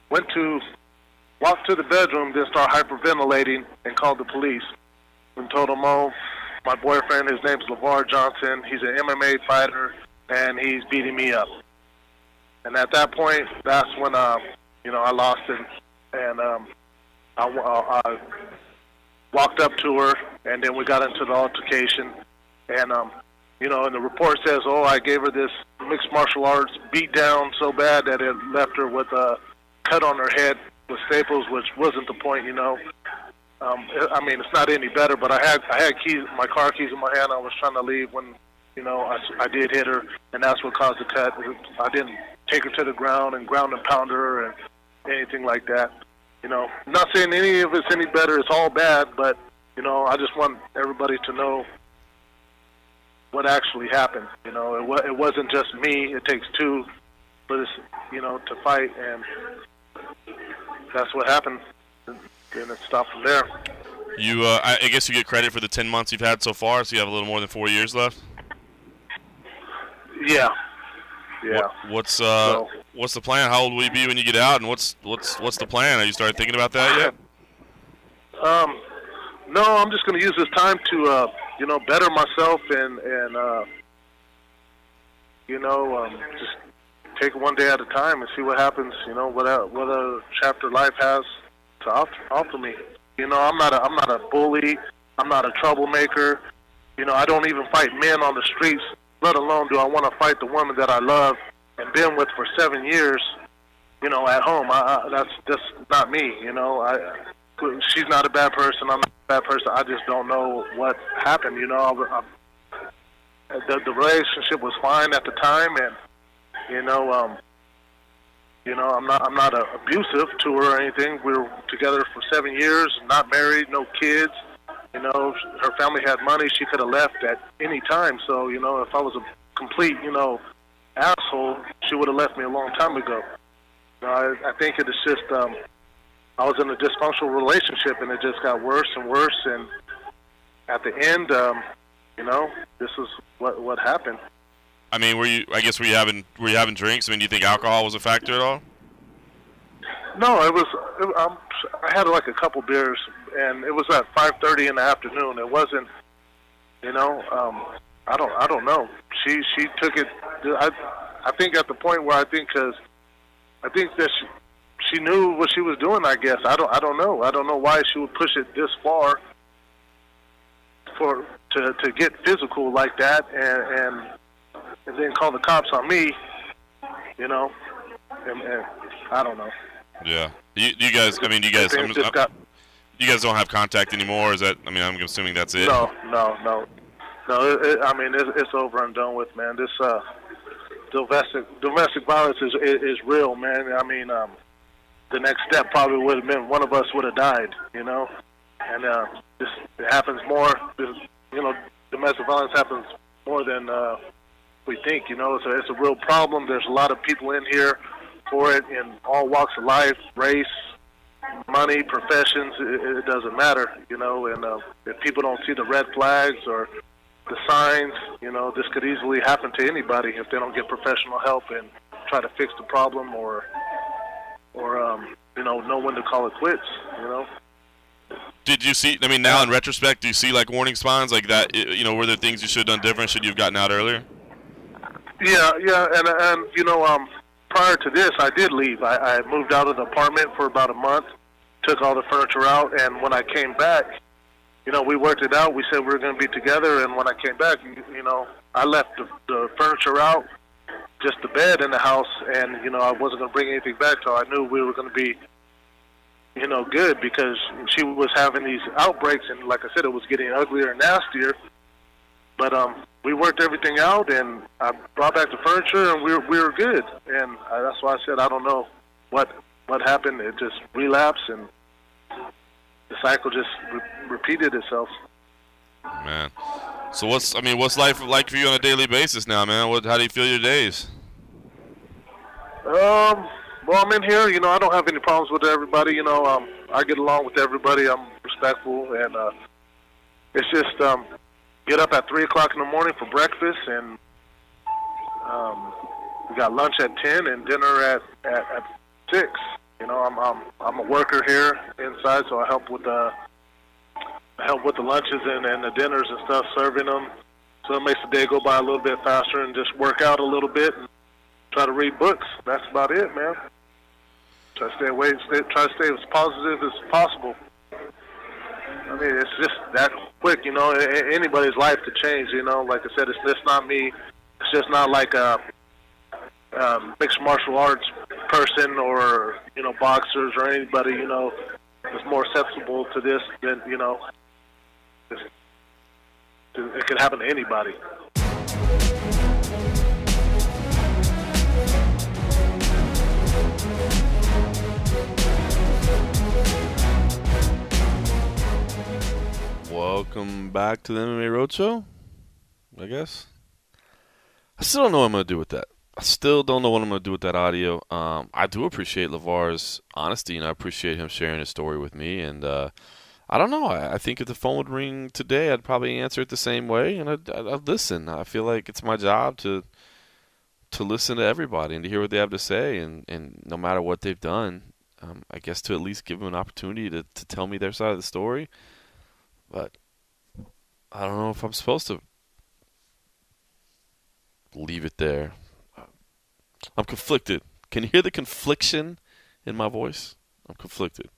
walked to the bedroom, then started hyperventilating and called the police and told them, oh, my boyfriend, his name's Lavar Johnson, he's an MMA fighter, and he's beating me up. And at that point, that's when, you know, I lost it. And I walked up to her, and then we got into the altercation. And, you know, and the report says, oh, I gave her this mixed martial arts beat down so bad that it left her with a cut on her head with staples, which wasn't the point, you know. I mean, it's not any better, but I had keys, my car keys in my hand. I was trying to leave when, you know, I did hit her, and that's what caused the cut. I didn't take her to the ground and ground and pound her and anything like that. You know, I'm not saying any of it's any better. It's all bad, but, you know, I just want everybody to know what actually happened. You know, it wasn't just me. It takes two for this, you know, to fight, and that's what happened. And it stopped from there. You, I guess you get credit for the 10 months you've had so far, so you have a little more than 4 years left? Yeah. What's the plan? How old will you be when you get out, and what's the plan? Have you started thinking about that yet? No, I'm just going to use this time to, you know, better myself and you know, just take it one day at a time and see what happens. You know, what other chapter life has to offer me. You know, I'm not a bully. I'm not a troublemaker. You know, I don't even fight men on the streets, let alone do I want to fight the woman that I love and been with for 7 years, you know, at home. That's just not me, you know. She's not a bad person. I'm not a bad person. I just don't know what happened, you know. The relationship was fine at the time, and, you know, I'm not abusive to her or anything. We were together for 7 years, not married, no kids. You know, her family had money. She could have left at any time. So, you know, if I was a complete, you know, asshole, she would have left me a long time ago. I think it is just I was in a dysfunctional relationship, and it just got worse and worse. And at the end, you know, this is what happened. I mean, were you having drinks? I mean, do you think alcohol was a factor at all? No, I had like a couple beers, and it was at 5:30 in the afternoon. It wasn't, I don't know. She took it. I think at the point where I think that she knew what she was doing. I guess I don't know. I don't know why she would push it this far to get physical like that, and then call the cops on me. And I don't know. Yeah. You guys. I mean, you guys don't have contact anymore. Is that? I mean, I'm assuming that's it. No. It's over and done with, man. This domestic violence is real, man. I mean, the next step probably would have been one of us would have died, and it happens more. Domestic violence happens more than we think. It's a real problem. There's a lot of people in here for it in all walks of life, race, money, professions. It doesn't matter, And if people don't see the red flags or the signs, this could easily happen to anybody if they don't get professional help and try to fix the problem or know when to call it quits, Did you see, I mean, now in retrospect, do you see like warning signs like that? Were there things you should have done different? Should you have gotten out earlier? Yeah, and prior to this, I did leave. I moved out of the apartment for about a month, took all the furniture out, and when I came back, we worked it out. We said we were going to be together, and when I came back, I left the furniture out, just the bed in the house, and, I wasn't going to bring anything back till I knew we were going to be, good, because she was having these outbreaks, and like I said, it was getting uglier and nastier. But we worked everything out, and I brought back the furniture, and we were good. And that's why I said I don't know what happened. It just relapsed, and the cycle just repeated itself. Man, so what's life like for you on a daily basis now, man? How do you feel your days? Well, I'm in here. I don't have any problems with everybody. I get along with everybody. I'm respectful, and it's just get up at 3 o'clock in the morning for breakfast, and we got lunch at 10 and dinner at 6. I'm a worker here inside, so I help with the lunches and the dinners and stuff, serving them. So it makes the day go by a little bit faster, and just work out a little bit and try to read books. That's about it, man. Try to stay as positive as possible. I mean, it's just that quick, anybody's life could change, Like I said, it's just not me. It's just not like a mixed martial arts person or, boxers or anybody, is more susceptible to this than, it could happen to anybody. Welcome back to the MMA Roadshow, I guess. I still don't know what I'm going to do with that. I still don't know what I'm going to do with that audio. I do appreciate Lavar's honesty, and I appreciate him sharing his story with me. And I don't know. I think if the phone would ring today, I'd probably answer it the same way, and I'd listen. I feel like it's my job to listen to everybody and to hear what they have to say, and no matter what they've done, I guess to at least give them an opportunity to tell me their side of the story. But I don't know if I'm supposed to leave it there. I'm conflicted. Can you hear the confliction in my voice? I'm conflicted.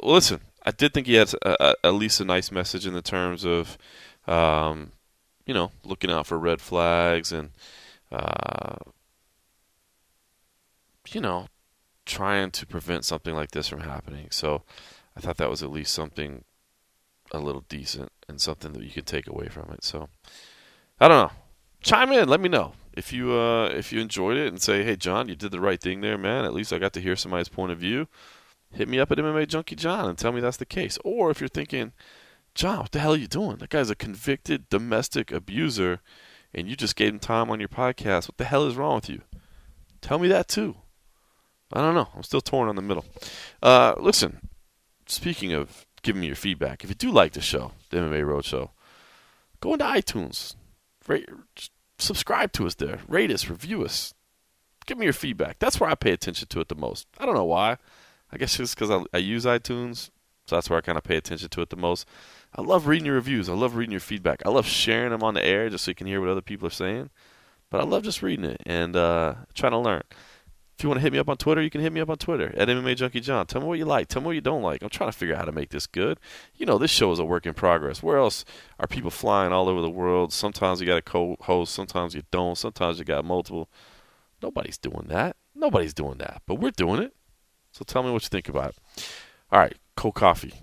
Listen, I did think he had at least a nice message in the terms of, looking out for red flags and, trying to prevent something like this from happening. So I thought that was at least something a little decent and something that you can take away from it. So I don't know. Chime in. Let me know if you enjoyed it and say, hey, John, you did the right thing there, man. At least I got to hear somebody's point of view. Hit me up at MMA Junkie John and tell me that's the case. Or if you're thinking, John, what the hell are you doing? That guy's a convicted domestic abuser, and you just gave him time on your podcast. What the hell is wrong with you? Tell me that too. I don't know. I'm still torn on the middle. Listen, speaking of giving me your feedback, if you do like the show, the MMA Roadshow, go into iTunes. Subscribe to us there. Rate us. Review us. Give me your feedback. That's where I pay attention to it the most. I don't know why. I guess just because I use iTunes, so that's where I kind of pay attention to it the most. I love reading your reviews. I love reading your feedback. I love sharing them on the air just so you can hear what other people are saying. But I love just reading it and trying to learn. If you want to hit me up on Twitter, you can hit me up on Twitter at MMA Junkie John. Tell me what you like. Tell me what you don't like. I'm trying to figure out how to make this good. You know, this show is a work in progress. Where else are people flying all over the world? Sometimes you got a co-host. Sometimes you don't. Sometimes you got multiple. Nobody's doing that. Nobody's doing that. But we're doing it. So tell me what you think about it. All right, Cold Coffee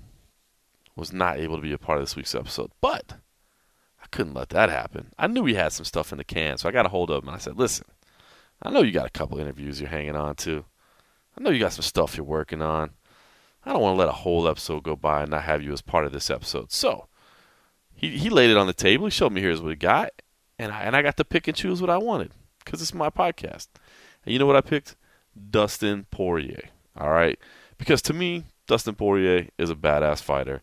was not able to be a part of this week's episode, but I couldn't let that happen. I knew he had some stuff in the can, so I got a hold of him, and I said, listen, I know you got a couple interviews you're hanging on to. I know you got some stuff you're working on. I don't want to let a whole episode go by and not have you as part of this episode. So he laid it on the table. He showed me here's what he got, and I got to pick and choose what I wanted because it's my podcast. And you know what I picked? Dustin Poirier. All right? Because to me, Dustin Poirier is a badass fighter.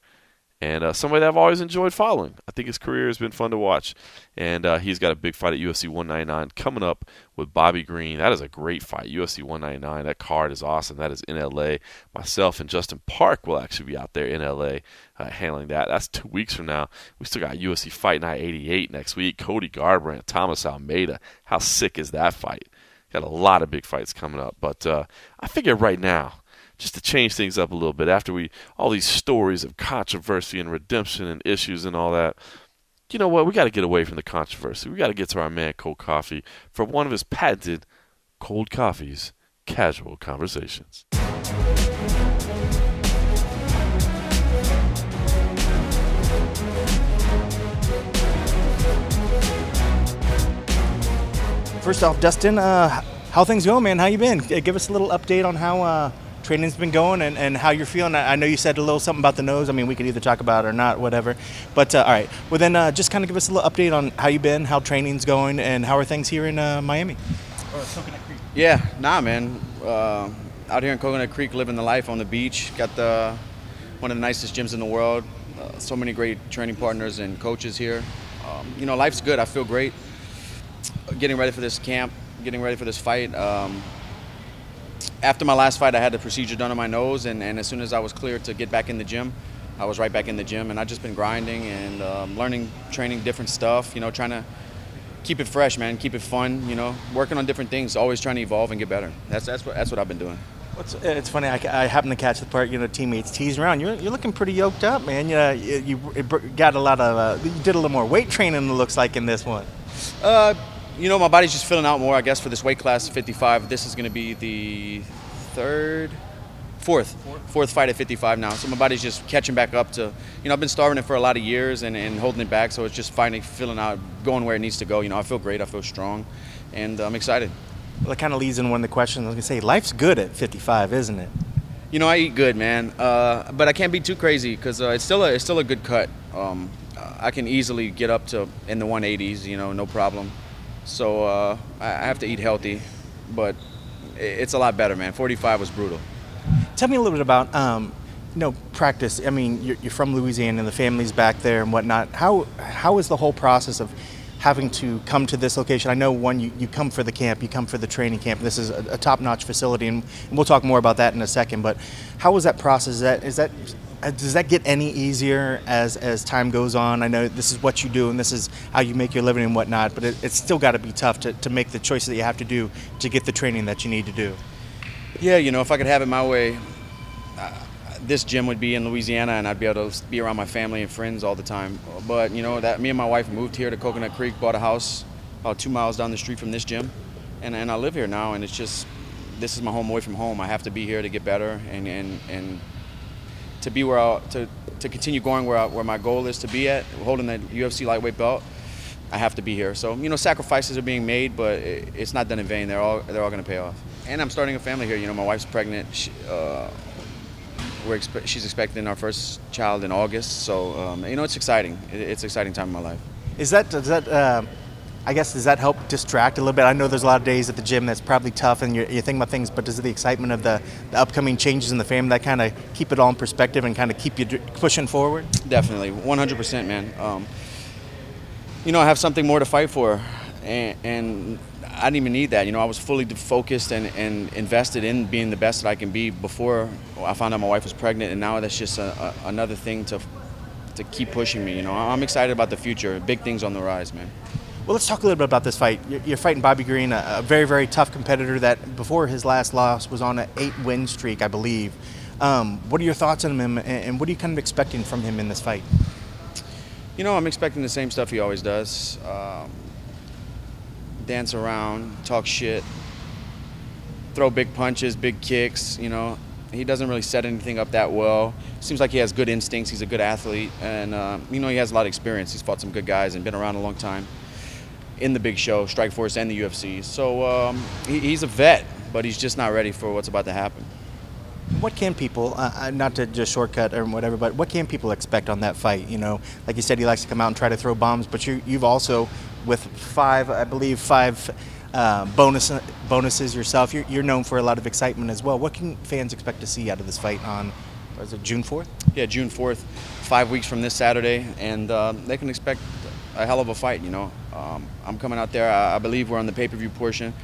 And somebody that I've always enjoyed following. I think his career has been fun to watch. And he's got a big fight at UFC 199 coming up with Bobby Green. That is a great fight, UFC 199. That card is awesome. That is in L.A. Myself and Justin Park will actually be out there in L.A. Handling that. That's 2 weeks from now. We still got UFC Fight Night 88 next week. Cody Garbrandt, Thomas Almeida. How sick is that fight? Got a lot of big fights coming up. But I figure right now, just to change things up a little bit, after all these stories of controversy and redemption and issues and all that, you know what? We got to get away from the controversy. We got to get to our man Cold Coffee for one of his patented Cold Coffee's casual conversations. First off, Dustin, how things going, man? How you been? Give us a little update on how training's been going and how you're feeling. I know you said a little something about the nose. I mean, we could either talk about it or not, whatever. But all right. Well, then just kind of give us a little update on how you've been, how training's going, and how are things here in Miami? Or Coconut Creek. Yeah, man. Out here in Coconut Creek, living the life on the beach. Got one of the nicest gyms in the world. So many great training partners and coaches here. Life's good. I feel great. Getting ready for this camp, getting ready for this fight. After my last fight, I had the procedure done on my nose, and as soon as I was cleared to get back in the gym, I was right back in the gym, and I've just been grinding and learning, training different stuff, trying to keep it fresh, man, keep it fun, working on different things, always trying to evolve and get better. That's what I've been doing. It's funny, I happened to catch the part, teammates teasing around. You're looking pretty yoked up, man. You got a lot of, you did a little more weight training, it looks like, in this one. My body's just filling out more, I guess, for this weight class, 55. This is going to be the fourth fight at 55 now. So my body's just catching back up to, I've been starving it for a lot of years and holding it back. So it's just finally filling out, going where it needs to go. I feel great. I feel strong, and I'm excited. Well, that kind of leads in one of the questions. I was going to say, life's good at 55, isn't it? I eat good, man. But I can't be too crazy because it's still a good cut. I can easily get up to in the 180s, no problem. So I have to eat healthy, but it's a lot better, man. 45 was brutal. Tell me a little bit about, practice. I mean, you're from Louisiana and the family's back there and whatnot. How is the whole process of having to come to this location? I know, you come for the camp, you come for the training camp. This is a top-notch facility, and we'll talk more about that in a second. But how was that process? Does that get any easier as time goes on? I know this is what you do and this is how you make your living and whatnot, but it's still got to be tough to make the choices that you have to do to get the training that you need to do. Yeah, if I could have it my way, this gym would be in Louisiana and I'd be able to be around my family and friends all the time. But, that me and my wife moved here to Coconut Creek, bought a house about 2 miles down the street from this gym, and I live here now, and it's just, this is my home away from home. I have to be here to get better and to be to continue going where my goal is to be at, holding that UFC lightweight belt. I have to be here. So sacrifices are being made, but it's not done in vain. They're all going to pay off. And I'm starting a family here. My wife's pregnant. She's expecting our first child in August. So it's exciting. It's an exciting time in my life. Does that help distract a little bit? I know there's a lot of days at the gym that's probably tough and you're thinking about things, but does the excitement of the upcoming changes in the family, that kind of keep it all in perspective and kind of keep you pushing forward? Definitely, 100%, man. I have something more to fight for, and I didn't even need that. I was fully focused and invested in being the best that I can be before I found out my wife was pregnant, and now that's just another thing to keep pushing me. I'm excited about the future. Big things on the rise, man. Well, let's talk a little bit about this fight. You're fighting Bobby Green, a very, very tough competitor that before his last loss was on an 8-win streak, I believe. What are your thoughts on him, and what are you kind of expecting from him in this fight? I'm expecting the same stuff he always does. Dance around, talk shit, throw big punches, big kicks. He doesn't really set anything up that well. Seems like he has good instincts. He's a good athlete, and he has a lot of experience. He's fought some good guys and been around a long time in the big show, Strikeforce and the UFC. So he's a vet, but he's just not ready for what's about to happen. What can people, not to just shortcut or whatever, but what can people expect on that fight? Like you said, he likes to come out and try to throw bombs, but you've also, with five bonuses yourself, you're known for a lot of excitement as well. What can fans expect to see out of this fight on, was it June 4th? Yeah, June 4th, 5 weeks from this Saturday, and they can expect a hell of a fight. I'm coming out there. I believe we're on the pay-per-view portion.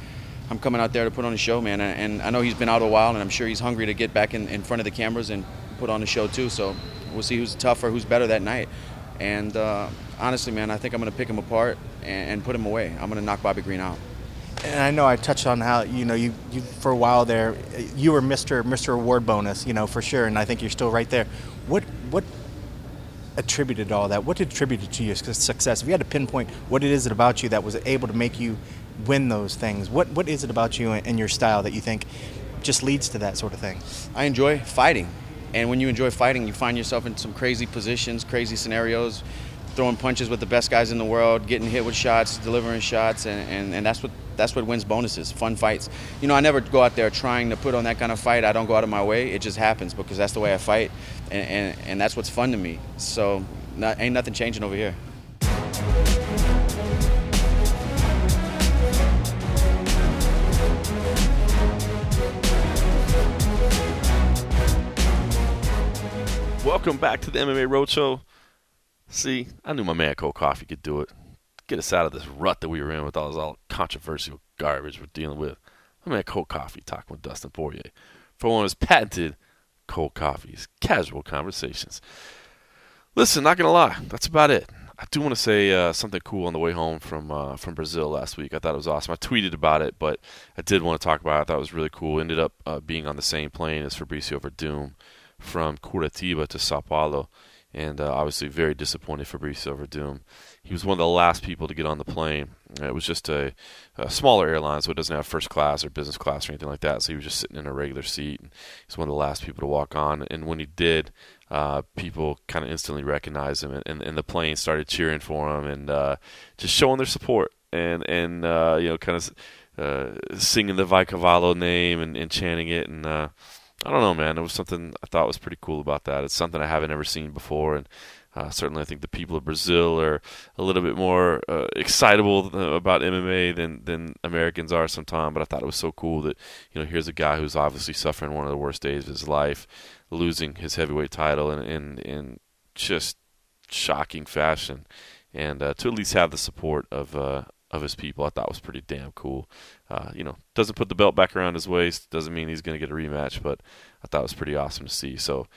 I'm coming out there to put on a show, man, and I know he's been out a while, and I'm sure he's hungry to get back in front of the cameras and put on a show too. So we'll see who's tougher, who's better that night. And honestly, man, I think I'm going to pick him apart and put him away. I'm going to knock Bobby Green out. And I know I touched on how you for a while there, you were Mr. Award Bonus, for sure, and I think you're still right there. What attributed all that? What attributed to your success? If you had to pinpoint what it is about you that was able to make you win those things, what is it about you and your style that you think just leads to that sort of thing? I enjoy fighting, and when you enjoy fighting, you find yourself in some crazy positions, crazy scenarios, throwing punches with the best guys in the world, getting hit with shots, delivering shots, and that's what wins bonuses, fun fights. I never go out there trying to put on that kind of fight. I don't go out of my way. It just happens because that's the way I fight, and that's what's fun to me. So ain't nothing changing over here. Welcome back to the MMA Roadshow. See, I knew my man Cold Coffee could do it. Get us out of this rut that we were in with all this controversial garbage we're dealing with. My man Cold Coffee talking with Dustin Poirier for one of his patented Cold Coffee's casual conversations. Listen, not going to lie, that's about it. I do want to say something cool on the way home from Brazil last week. I thought it was awesome. I tweeted about it, but I did want to talk about it. I thought it was really cool. Ended up being on the same plane as Fabricio Verdum from Curitiba to Sao Paulo, and obviously very disappointed Fabricio Verdum. He was one of the last people to get on the plane. It was just a smaller airline, so it doesn't have first class or business class or anything like that, so he was just sitting in a regular seat, and he's one of the last people to walk on. And when he did, people kind of instantly recognized him, and the plane started cheering for him and just showing their support and kind of singing the Vai Cavallo name and chanting it. And I don't know, man. It was something I thought was pretty cool about that. It's something I haven't ever seen before, and certainly I think the people of Brazil are a little bit more excitable about MMA than Americans are sometimes. But I thought it was so cool that, here's a guy who's obviously suffering one of the worst days of his life, losing his heavyweight title in just shocking fashion, and to at least have the support of his people, I thought was pretty damn cool. Doesn't put the belt back around his waist, doesn't mean he's going to get a rematch, but I thought it was pretty awesome to see. So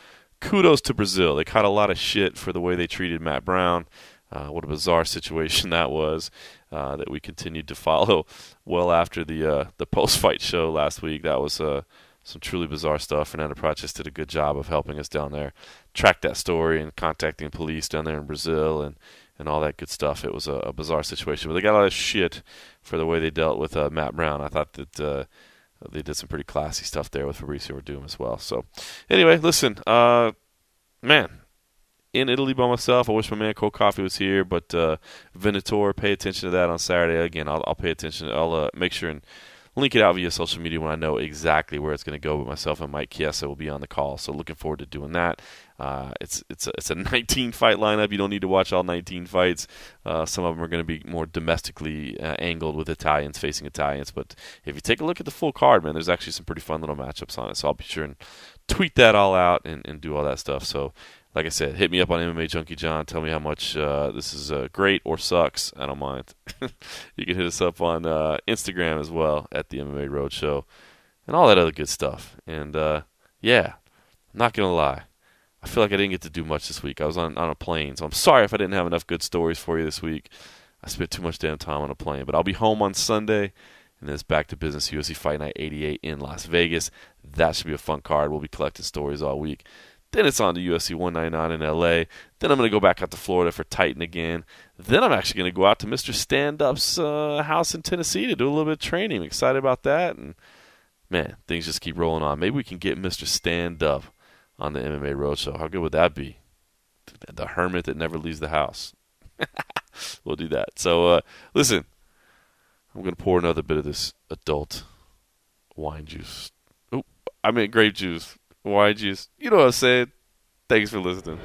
kudos to Brazil. They caught a lot of shit for the way they treated Matt Brown. What a bizarre situation that was, that we continued to follow well after the post-fight show last week. That was some truly bizarre stuff. Fernando Prates did a good job of helping us down there, track that story and contacting police down there in Brazil and all that good stuff. It was a bizarre situation, but they got a lot of shit for the way they dealt with Matt Brown. I thought that they did some pretty classy stuff there with Fabricio Verdum as well. So anyway, listen, man, in Italy by myself. I wish my man Cold Coffee was here, but Venator, pay attention to that on Saturday. Again, I'll pay attention. I'll make sure and link it out via social media when I know exactly where it's going to go. But myself and Mike Chiesa will be on the call, so looking forward to doing that. It's a 19-fight lineup. You don't need to watch all 19 fights. Some of them are going to be more domestically angled with Italians facing Italians. But if you take a look at the full card, man, there's actually some pretty fun little matchups on it. So I'll be sure and tweet that all out and do all that stuff. So like I said, hit me up on MMA Junkie John. Tell me how much this is great or sucks. I don't mind. You can hit us up on Instagram as well at the MMA Roadshow and all that other good stuff. And, yeah, I'm not going to lie. I feel like I didn't get to do much this week. I was on a plane, so I'm sorry if I didn't have enough good stories for you this week. I spent too much damn time on a plane. But I'll be home on Sunday, and then it's back to business, UFC Fight Night 88 in Las Vegas. That should be a fun card. We'll be collecting stories all week. Then it's on to UFC 199 in LA. Then I'm going to go back out to Florida for Titan again. Then I'm actually going to go out to Mr. Stand-Up's house in Tennessee to do a little bit of training. I'm excited about that. And, man, things just keep rolling on. Maybe we can get Mr. Stand-Up on the MMA Roadshow. How good would that be? The hermit that never leaves the house. We'll do that. So, listen, I'm going to pour another bit of this adult wine juice. Oh, I meant grape juice. Wine juice. You know what I'm saying. Thanks for listening.